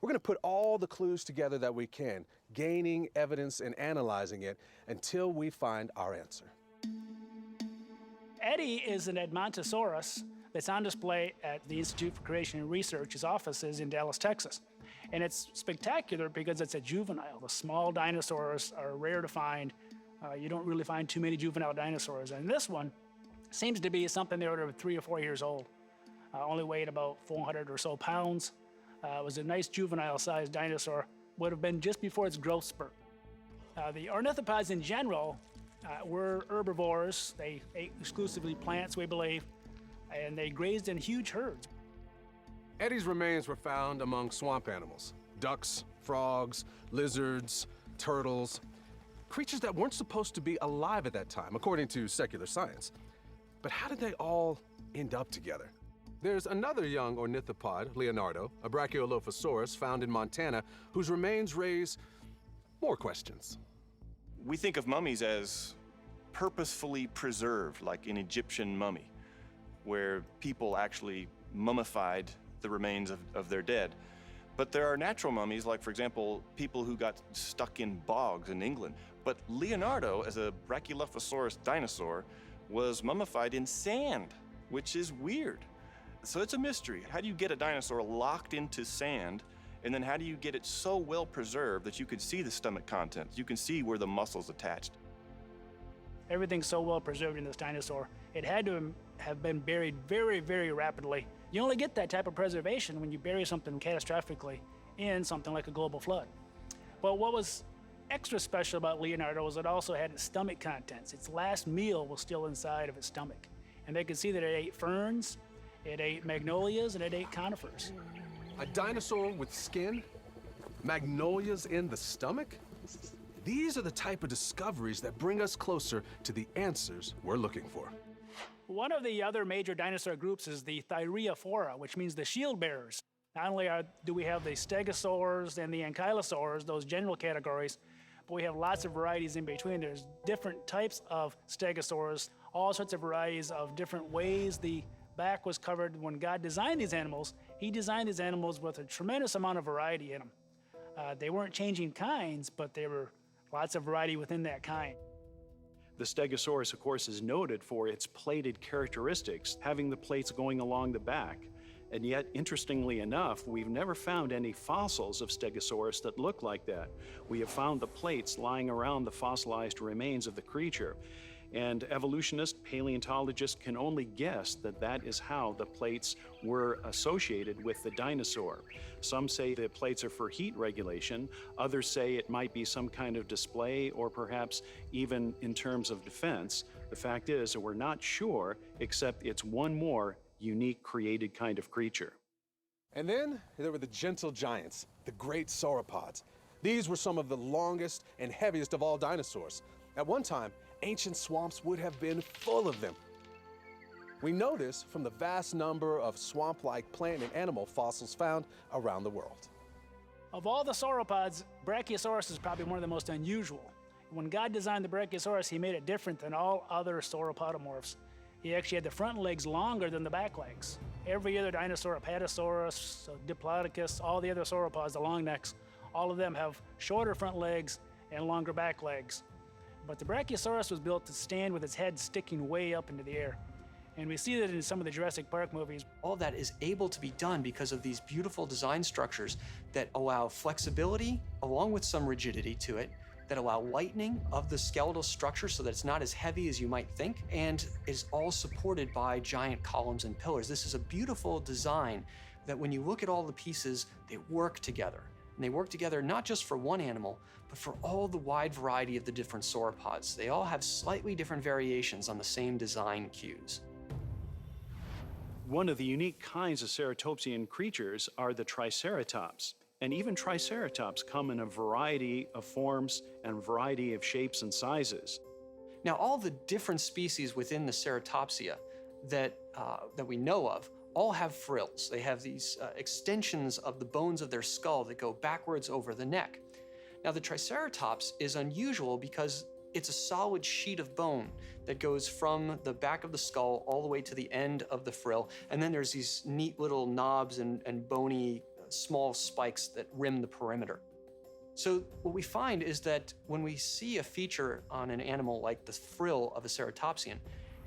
We're going to put all the clues together that we can, gaining evidence and analyzing it until we find our answer. Eddie is an Edmontosaurus that's on display at the Institute for Creation and Research. His office is in Dallas, Texas. And it's spectacular because it's a juvenile. The small dinosaurs are rare to find. You don't really find too many juvenile dinosaurs. And this one seems to be something the order of 3 or 4 years old. Only weighed about 400 or so pounds. It was a nice juvenile-sized dinosaur. Would have been just before its growth spurt. The ornithopods in general were herbivores. They ate exclusively plants, we believe, and they grazed in huge herds. Eddie's remains were found among swamp animals: ducks, frogs, lizards, turtles, creatures that weren't supposed to be alive at that time, according to secular science. But how did they all end up together? There's another young ornithopod, Leonardo, a Brachioelophosaurus found in Montana, whose remains raise more questions. We think of mummies as purposefully preserved, like an Egyptian mummy, where people actually mummified the remains of their dead. But there are natural mummies, like, for example, people who got stuck in bogs in England. But Leonardo, as a Brachioelophosaurus dinosaur, was mummified in sand, which is weird. So it's a mystery. How do you get a dinosaur locked into sand, and then how do you get it so well preserved that you could see the stomach contents? You can see where the muscles attached. Everything's so well preserved in this dinosaur. It had to have been buried very, very rapidly. You only get that type of preservation when you bury something catastrophically in something like a global flood. But what was extra special about Leonardo was it also had its stomach contents. Its last meal was still inside of its stomach. And they could see that it ate ferns, it ate magnolias, and it ate conifers. A dinosaur with skin? Magnolias in the stomach? These are the type of discoveries that bring us closer to the answers we're looking for. One of the other major dinosaur groups is the Thyreophora, which means the shield bearers. Not only do we have the stegosaurs and the ankylosaurs, those general categories, but we have lots of varieties in between. There's different types of stegosaurs, all sorts of varieties of different ways the back was covered. When God designed these animals, he designed these animals with a tremendous amount of variety in them. They weren't changing kinds, but there were lots of variety within that kind. The Stegosaurus, of course, is noted for its plated characteristics, having the plates going along the back. And yet, interestingly enough, we've never found any fossils of Stegosaurus that look like that. We have found the plates lying around the fossilized remains of the creature. And evolutionists, paleontologists can only guess that that is how the plates were associated with the dinosaur. Some say the plates are for heat regulation. Others say it might be some kind of display or perhaps even in terms of defense. The fact is that we're not sure, except it's one more unique created kind of creature. And then there were the gentle giants, the great sauropods. These were some of the longest and heaviest of all dinosaurs. At one time, ancient swamps would have been full of them. We know this from the vast number of swamp-like plant and animal fossils found around the world. Of all the sauropods, Brachiosaurus is probably one of the most unusual. When God designed the Brachiosaurus, he made it different than all other sauropodomorphs. He actually had the front legs longer than the back legs. Every other dinosaur, Apatosaurus, Diplodocus, all the other sauropods, the long necks, all of them have shorter front legs and longer back legs. But the Brachiosaurus was built to stand with its head sticking way up into the air. And we see that in some of the Jurassic Park movies. All that is able to be done because of these beautiful design structures that allow flexibility along with some rigidity to it, that allow lightening of the skeletal structure so that it's not as heavy as you might think, and is all supported by giant columns and pillars. This is a beautiful design that when you look at all the pieces, they work together. And they work together not just for one animal, but for all the wide variety of the different sauropods. They all have slightly different variations on the same design cues. One of the unique kinds of ceratopsian creatures are the Triceratops. And even Triceratops come in a variety of forms and variety of shapes and sizes. Now, all the different species within the Ceratopsia that we know of all have frills. They have these extensions of the bones of their skull that go backwards over the neck. Now, the Triceratops is unusual because it's a solid sheet of bone that goes from the back of the skull all the way to the end of the frill, and then there's these neat little knobs and bony small spikes that rim the perimeter. So what we find is that when we see a feature on an animal like the frill of a ceratopsian,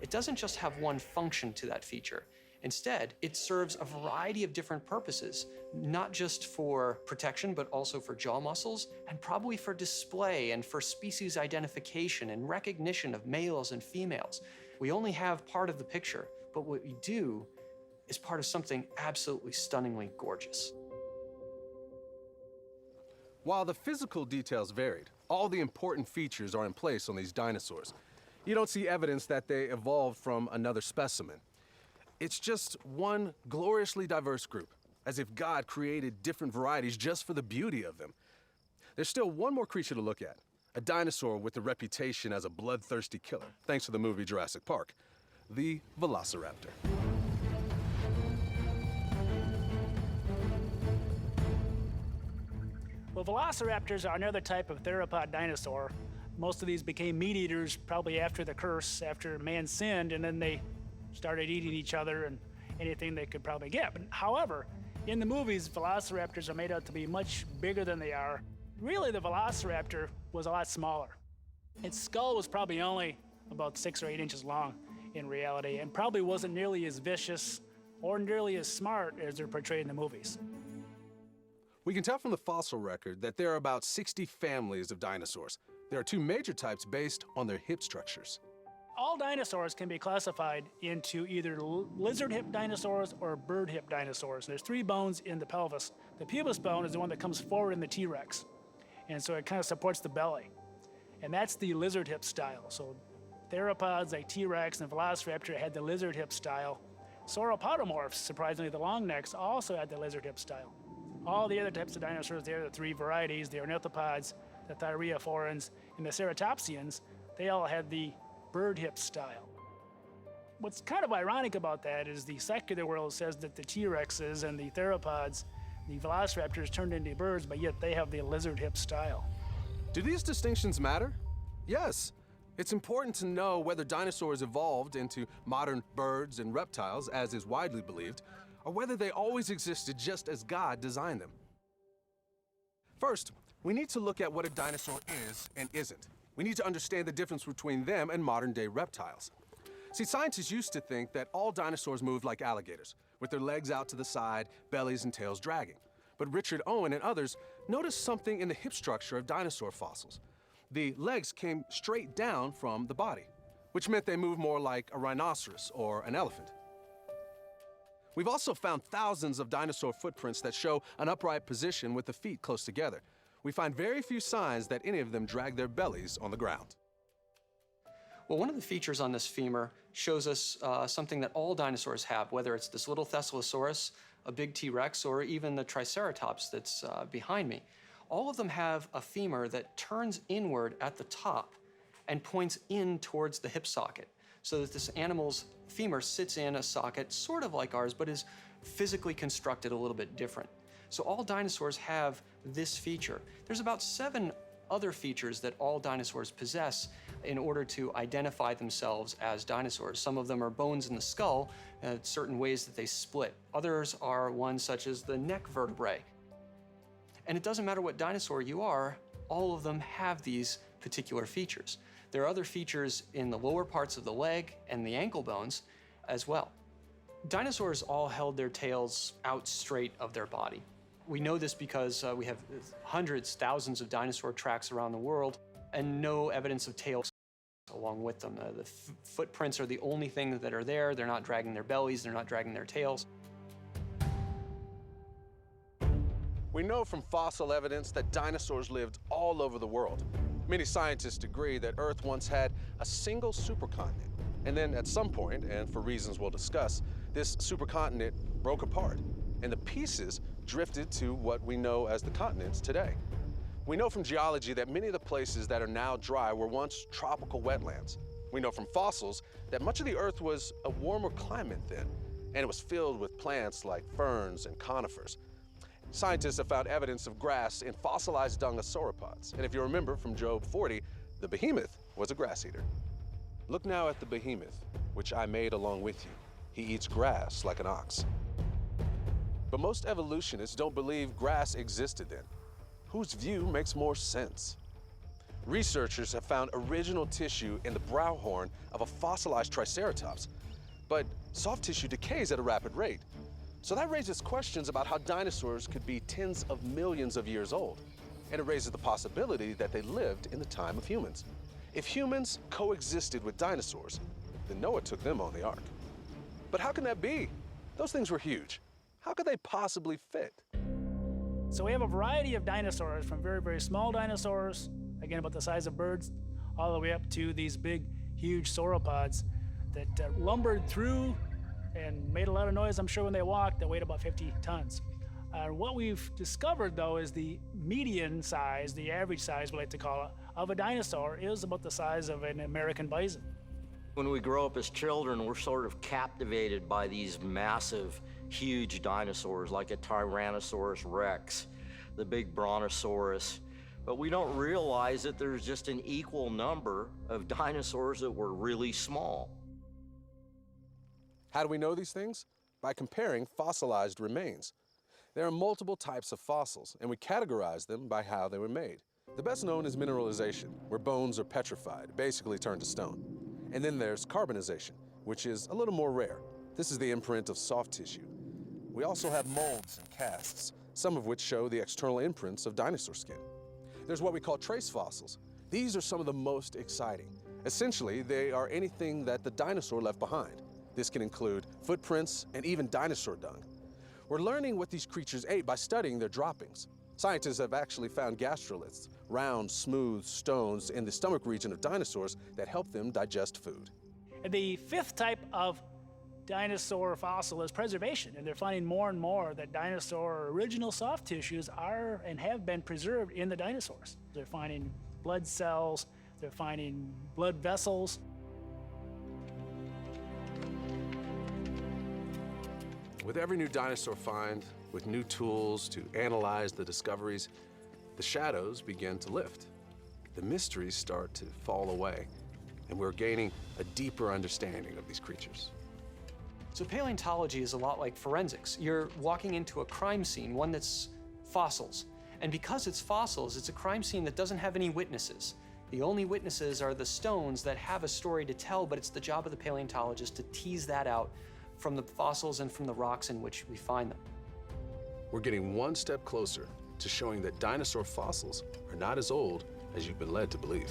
it doesn't just have one function to that feature. Instead, it serves a variety of different purposes, not just for protection, but also for jaw muscles, and probably for display and for species identification and recognition of males and females. We only have part of the picture, but what we do is part of something absolutely stunningly gorgeous. While the physical details varied, all the important features are in place on these dinosaurs. You don't see evidence that they evolved from another specimen. It's just one gloriously diverse group, as if God created different varieties just for the beauty of them. There's still one more creature to look at, a dinosaur with a reputation as a bloodthirsty killer, thanks to the movie Jurassic Park, the Velociraptor. Well, velociraptors are another type of theropod dinosaur. Most of these became meat eaters probably after the curse, after man sinned, and then they started eating each other and anything they could probably get. But however, in the movies, velociraptors are made out to be much bigger than they are. Really, the velociraptor was a lot smaller. Its skull was probably only about 6 or 8 inches long in reality, and probably wasn't nearly as vicious or nearly as smart as they're portrayed in the movies. We can tell from the fossil record that there are about 60 families of dinosaurs. There are 2 major types based on their hip structures. All dinosaurs can be classified into either lizard hip dinosaurs or bird hip dinosaurs. There's 3 bones in the pelvis. The pubis bone is the one that comes forward in the T-Rex, and so it kind of supports the belly. And that's the lizard hip style. So theropods like T-Rex and Velociraptor had the lizard hip style. Sauropodomorphs, surprisingly the long necks, also had the lizard hip style. All the other types of dinosaurs, the other 3 varieties, the ornithopods, the thyreophorans, and the ceratopsians, they all had the bird hip style. What's kind of ironic about that is the secular world says that the T-Rexes and the theropods, the velociraptors turned into birds, but yet they have the lizard hip style. Do these distinctions matter? Yes. It's important to know whether dinosaurs evolved into modern birds and reptiles, as is widely believed, or whether they always existed just as God designed them. First, we need to look at what a dinosaur is and isn't. We need to understand the difference between them and modern-day reptiles. See, scientists used to think that all dinosaurs moved like alligators, with their legs out to the side, bellies and tails dragging. But Richard Owen and others noticed something in the hip structure of dinosaur fossils. The legs came straight down from the body, which meant they moved more like a rhinoceros or an elephant. We've also found thousands of dinosaur footprints that show an upright position with the feet close together. We find very few signs that any of them drag their bellies on the ground. Well, one of the features on this femur shows us something that all dinosaurs have, whether it's this little Thescelosaurus, a big T-Rex, or even the Triceratops that's behind me. All of them have a femur that turns inward at the top and points in towards the hip socket, so that this animal's femur sits in a socket sort of like ours, but is physically constructed a little bit different. So all dinosaurs have this feature. There's about 7 other features that all dinosaurs possess in order to identify themselves as dinosaurs. Some of them are bones in the skull, certain ways that they split. Others are ones such as the neck vertebrae. And it doesn't matter what dinosaur you are, all of them have these particular features. There are other features in the lower parts of the leg and the ankle bones as well. Dinosaurs all held their tails out straight of their body. We know this because we have hundreds, thousands of dinosaur tracks around the world and no evidence of tails along with them. The footprints are the only thing that are there. They're not dragging their bellies, they're not dragging their tails. We know from fossil evidence that dinosaurs lived all over the world. Many scientists agree that Earth once had a single supercontinent. And then at some point, and for reasons we'll discuss, this supercontinent broke apart, and the pieces drifted to what we know as the continents today. We know from geology that many of the places that are now dry were once tropical wetlands. We know from fossils that much of the Earth was a warmer climate then, and it was filled with plants like ferns and conifers. Scientists have found evidence of grass in fossilized dung of sauropods. And if you remember from Job 40, the behemoth was a grass eater. Look now at the behemoth, which I made along with you. He eats grass like an ox. But most evolutionists don't believe grass existed then. Whose view makes more sense? Researchers have found original tissue in the brow horn of a fossilized Triceratops. But soft tissue decays at a rapid rate. So that raises questions about how dinosaurs could be tens of millions of years old. And it raises the possibility that they lived in the time of humans. If humans coexisted with dinosaurs, then Noah took them on the ark. But how can that be? Those things were huge. How could they possibly fit? So we have a variety of dinosaurs, from very, very small dinosaurs, again about the size of birds, all the way up to these big, huge sauropods that lumbered through and made a lot of noise, I'm sure, when they walked, that weighed about 50 tons. What we've discovered, though, is the median size, the average size, we like to call it, of a dinosaur is about the size of an American bison. When we grow up as children, we're sort of captivated by these massive, huge dinosaurs like a Tyrannosaurus Rex, the big Brontosaurus. But we don't realize that there's just an equal number of dinosaurs that were really small. How do we know these things? By comparing fossilized remains. There are multiple types of fossils, and we categorize them by how they were made. The best known is mineralization, where bones are petrified, basically turned to stone. And then there's carbonization, which is a little more rare. This is the imprint of soft tissue. We also have molds and casts, some of which show the external imprints of dinosaur skin. There's what we call trace fossils. These are some of the most exciting. Essentially, they are anything that the dinosaur left behind. This can include footprints and even dinosaur dung. We're learning what these creatures ate by studying their droppings. Scientists have actually found gastroliths, round, smooth stones in the stomach region of dinosaurs that help them digest food. And the fifth type of dinosaur fossil is preservation, and they're finding more and more that dinosaur original soft tissues are and have been preserved in the dinosaurs. They're finding blood cells, they're finding blood vessels. With every new dinosaur find, with new tools to analyze the discoveries, the shadows begin to lift. The mysteries start to fall away, and we're gaining a deeper understanding of these creatures. So paleontology is a lot like forensics. You're walking into a crime scene, one that's fossils. And because it's fossils, it's a crime scene that doesn't have any witnesses. The only witnesses are the stones that have a story to tell, but it's the job of the paleontologist to tease that out from the fossils and from the rocks in which we find them. We're getting one step closer to showing that dinosaur fossils are not as old as you've been led to believe.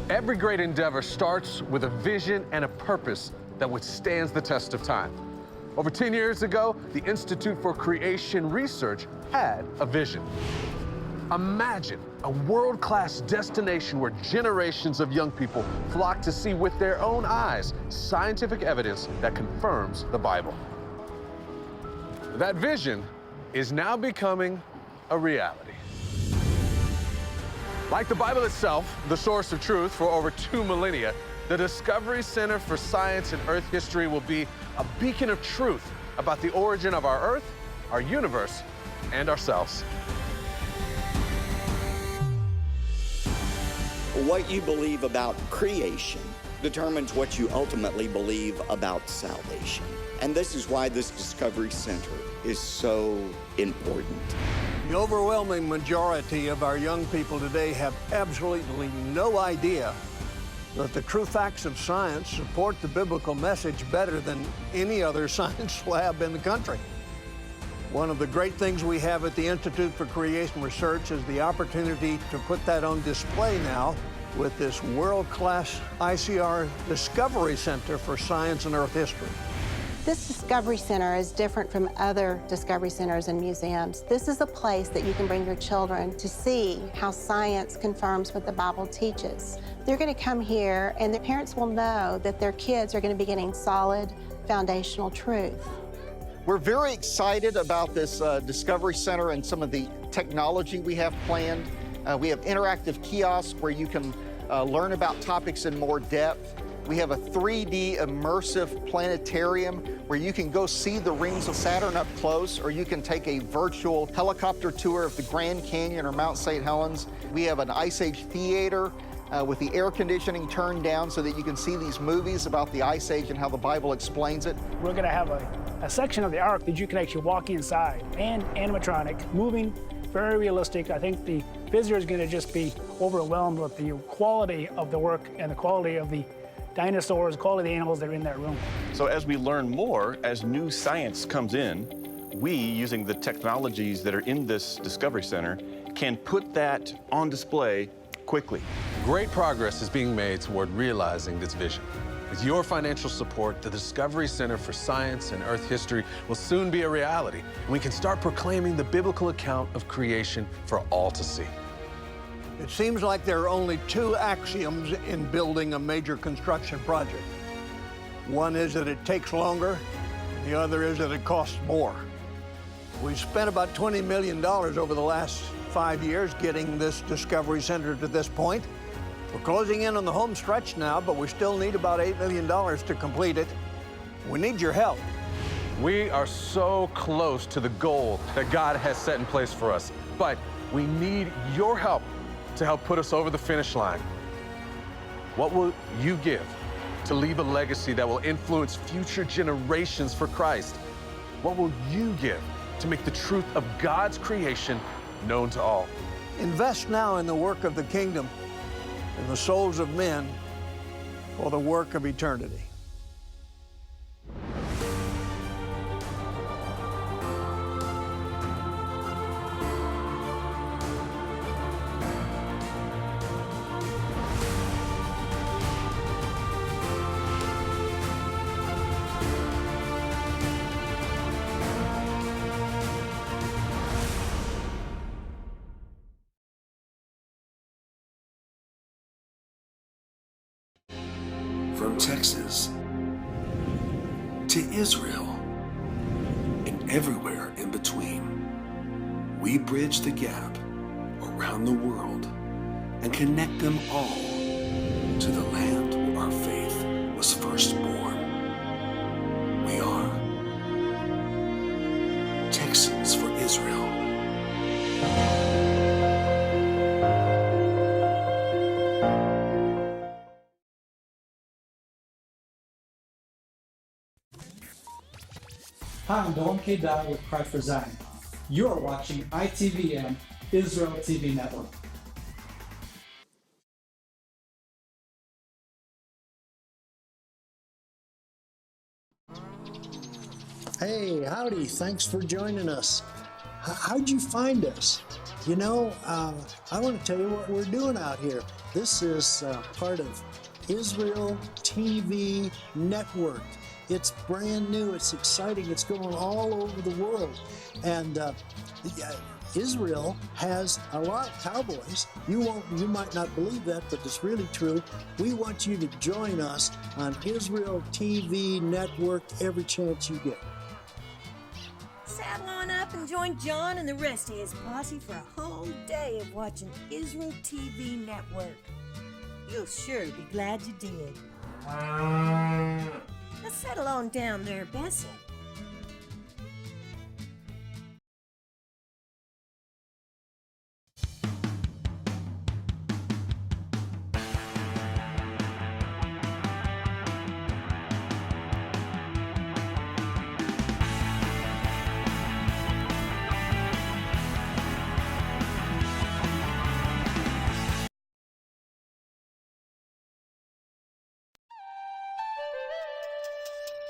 Every great endeavor starts with a vision and a purpose that withstands the test of time. Over 10 years ago, the Institute for Creation Research had a vision. Imagine a world-class destination where generations of young people flock to see with their own eyes scientific evidence that confirms the Bible. That vision is now becoming a reality. Like the Bible itself, the source of truth for over 2 millennia, the Discovery Center for Science and Earth History will be a beacon of truth about the origin of our Earth, our universe, and ourselves. What you believe about creation determines what you ultimately believe about salvation. And this is why this Discovery Center is so important. The overwhelming majority of our young people today have absolutely no idea that the true facts of science support the biblical message better than any other science lab in the country. One of the great things we have at the Institute for Creation Research is the opportunity to put that on display now with this world-class ICR Discovery Center for Science and Earth History. This Discovery Center is different from other Discovery Centers and museums. This is a place that you can bring your children to see how science confirms what the Bible teaches. They're going to come here and their parents will know that their kids are going to be getting solid foundational truth. We're very excited about this Discovery Center and some of the technology we have planned. We have interactive kiosks where you can learn about topics in more depth. We have a 3D immersive planetarium where you can go see the rings of Saturn up close, or you can take a virtual helicopter tour of the Grand Canyon or Mount St. Helens. We have an Ice Age theater with the air conditioning turned down so that you can see these movies about the Ice Age and how the Bible explains it. We're going to have a section of the Ark that you can actually walk inside, and animatronic, moving, very realistic. I think the visitor is going to just be overwhelmed with the quality of the work and the quality of the dinosaurs, the quality of the animals that are in that room. So as we learn more, as new science comes in, we, using the technologies that are in this Discovery Center, can put that on display quickly. Great progress is being made toward realizing this vision. With your financial support, the Discovery Center for Science and Earth History will soon be a reality, and we can start proclaiming the biblical account of creation for all to see. It seems like there are only two axioms in building a major construction project. One is that it takes longer, the other is that it costs more. We've spent about $20 million over the last 5 years getting this Discovery Center to this point. We're closing in on the home stretch now, but we still need about $8 million to complete it. We need your help. We are so close to the goal that God has set in place for us, but we need your help to help put us over the finish line. What will you give to leave a legacy that will influence future generations for Christ? What will you give to make the truth of God's creation known to all? Invest now in the work of the kingdom, in the souls of men, for the work of eternity. From Texas to Israel and everywhere in between, we bridge the gap around the world and connect them all to the land where our faith was first born. We are Texans for Israel. Hi, I'm Dolan K. Dow with Cry for Zion. You are watching ITVN, Israel TV Network. Hey, howdy. Thanks for joining us. How'd you find us? You know, I want to tell you what we're doing out here. This is part of Israel TV Network. It's brand new, it's exciting, it's going all over the world. And Israel has a lot of cowboys. You might not believe that, but it's really true. We want you to join us on Israel TV Network every chance you get. Saddle on up and join John and the rest of his posse for a whole day of watching Israel TV Network. You'll sure be glad you did. Now settle on down there, Bessie.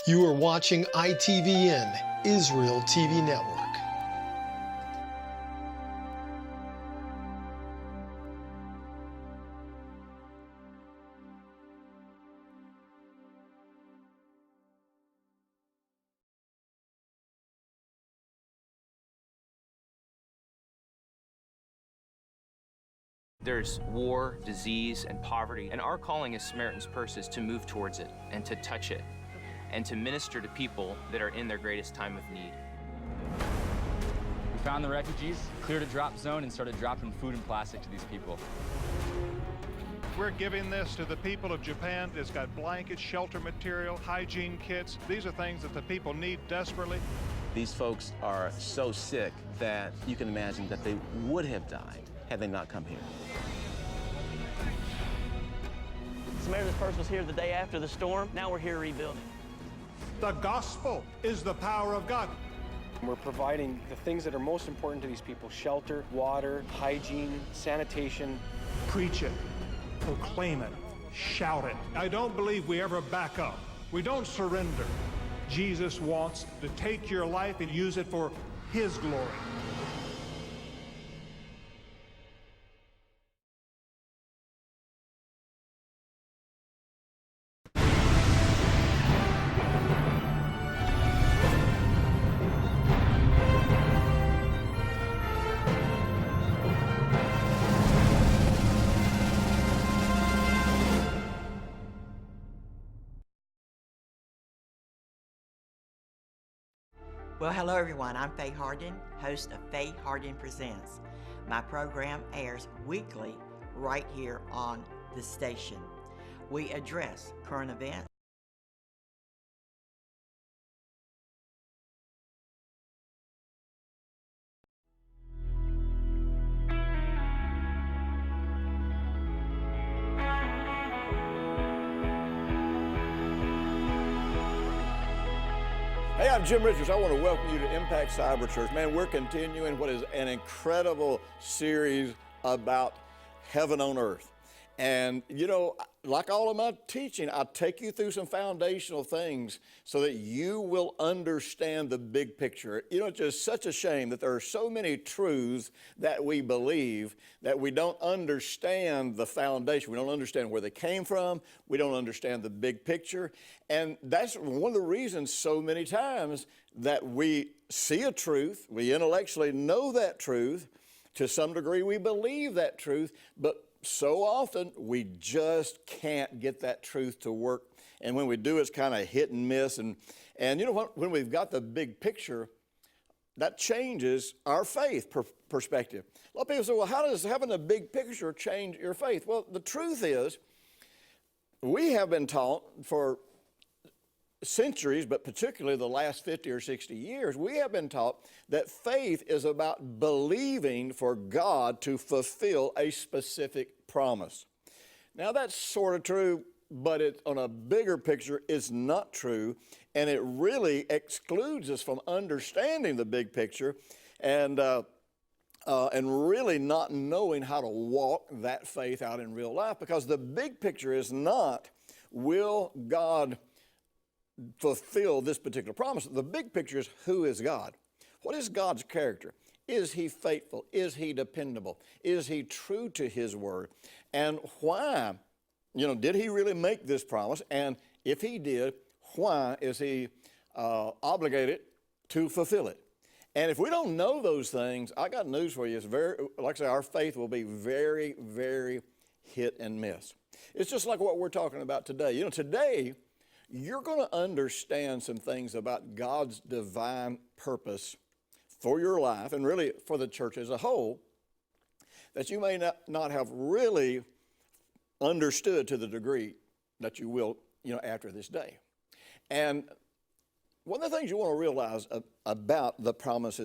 You are watching ITVN, Israel TV Network. There's war, disease, and poverty, and our calling as Samaritan's Purse is to move towards it and to touch it, and to minister to people that are in their greatest time of need. We found the refugees, cleared a drop zone, and started dropping food and plastic to these people. We're giving this to the people of Japan. It's got blankets, shelter material, hygiene kits. These are things that the people need desperately. These folks are so sick that you can imagine that they would have died had they not come here. Samaritan's Purse was here the day after the storm. Now we're here rebuilding. The gospel is the power of God. We're providing the things that are most important to these people: shelter, water, hygiene, sanitation. Preach it, proclaim it, shout it. I don't believe we ever back up. We don't surrender. Jesus wants to take your life and use it for His glory. Well, hello everyone. I'm Faye Hardin, host of Faye Hardin Presents. My program airs weekly right here on the station. We address current events, Hey, I'm Jim Richards. I want to welcome you to Impact Cyber Church. Man, we're continuing what is an incredible series about heaven on earth. And, you know, like all of my teaching, I take you through some foundational things so that you will understand the big picture. You know, it's just such a shame that there are so many truths that we believe that we don't understand the foundation. We don't understand where they came from. We don't understand the big picture. And that's one of the reasons so many times that we see a truth, we intellectually know that truth, to some degree we believe that truth, but so often we just can't get that truth to work. And when we do, it's kind of hit and miss. And you know what? When we've got the big picture, that changes our faith perspective. A lot of people say, well, how does having a big picture change your faith? Well, the truth is, we have been taught for centuries, but particularly the last 50 or 60 years, we have been taught that faith is about believing for God to fulfill a specific promise. Now that's sort of true, but it, on a bigger picture, it's not true, and it really excludes us from understanding the big picture and really not knowing how to walk that faith out in real life, because the big picture is not, will God fulfill this particular promise? The big picture is, who is God? What is God's character? Is He faithful? Is He dependable? Is He true to His word? And why? You know, did He really make this promise? And if He did, why is He obligated to fulfill it? And if we don't know those things, I got news for you. It's very, like I say, our faith will be very, very hit and miss. It's just like what we're talking about today. You know, today, you're going to understand some things about God's divine purpose for your life and really for the church as a whole that you may not have really understood to the degree that you will, you know, after this day. And one of the things you want to realize about the promises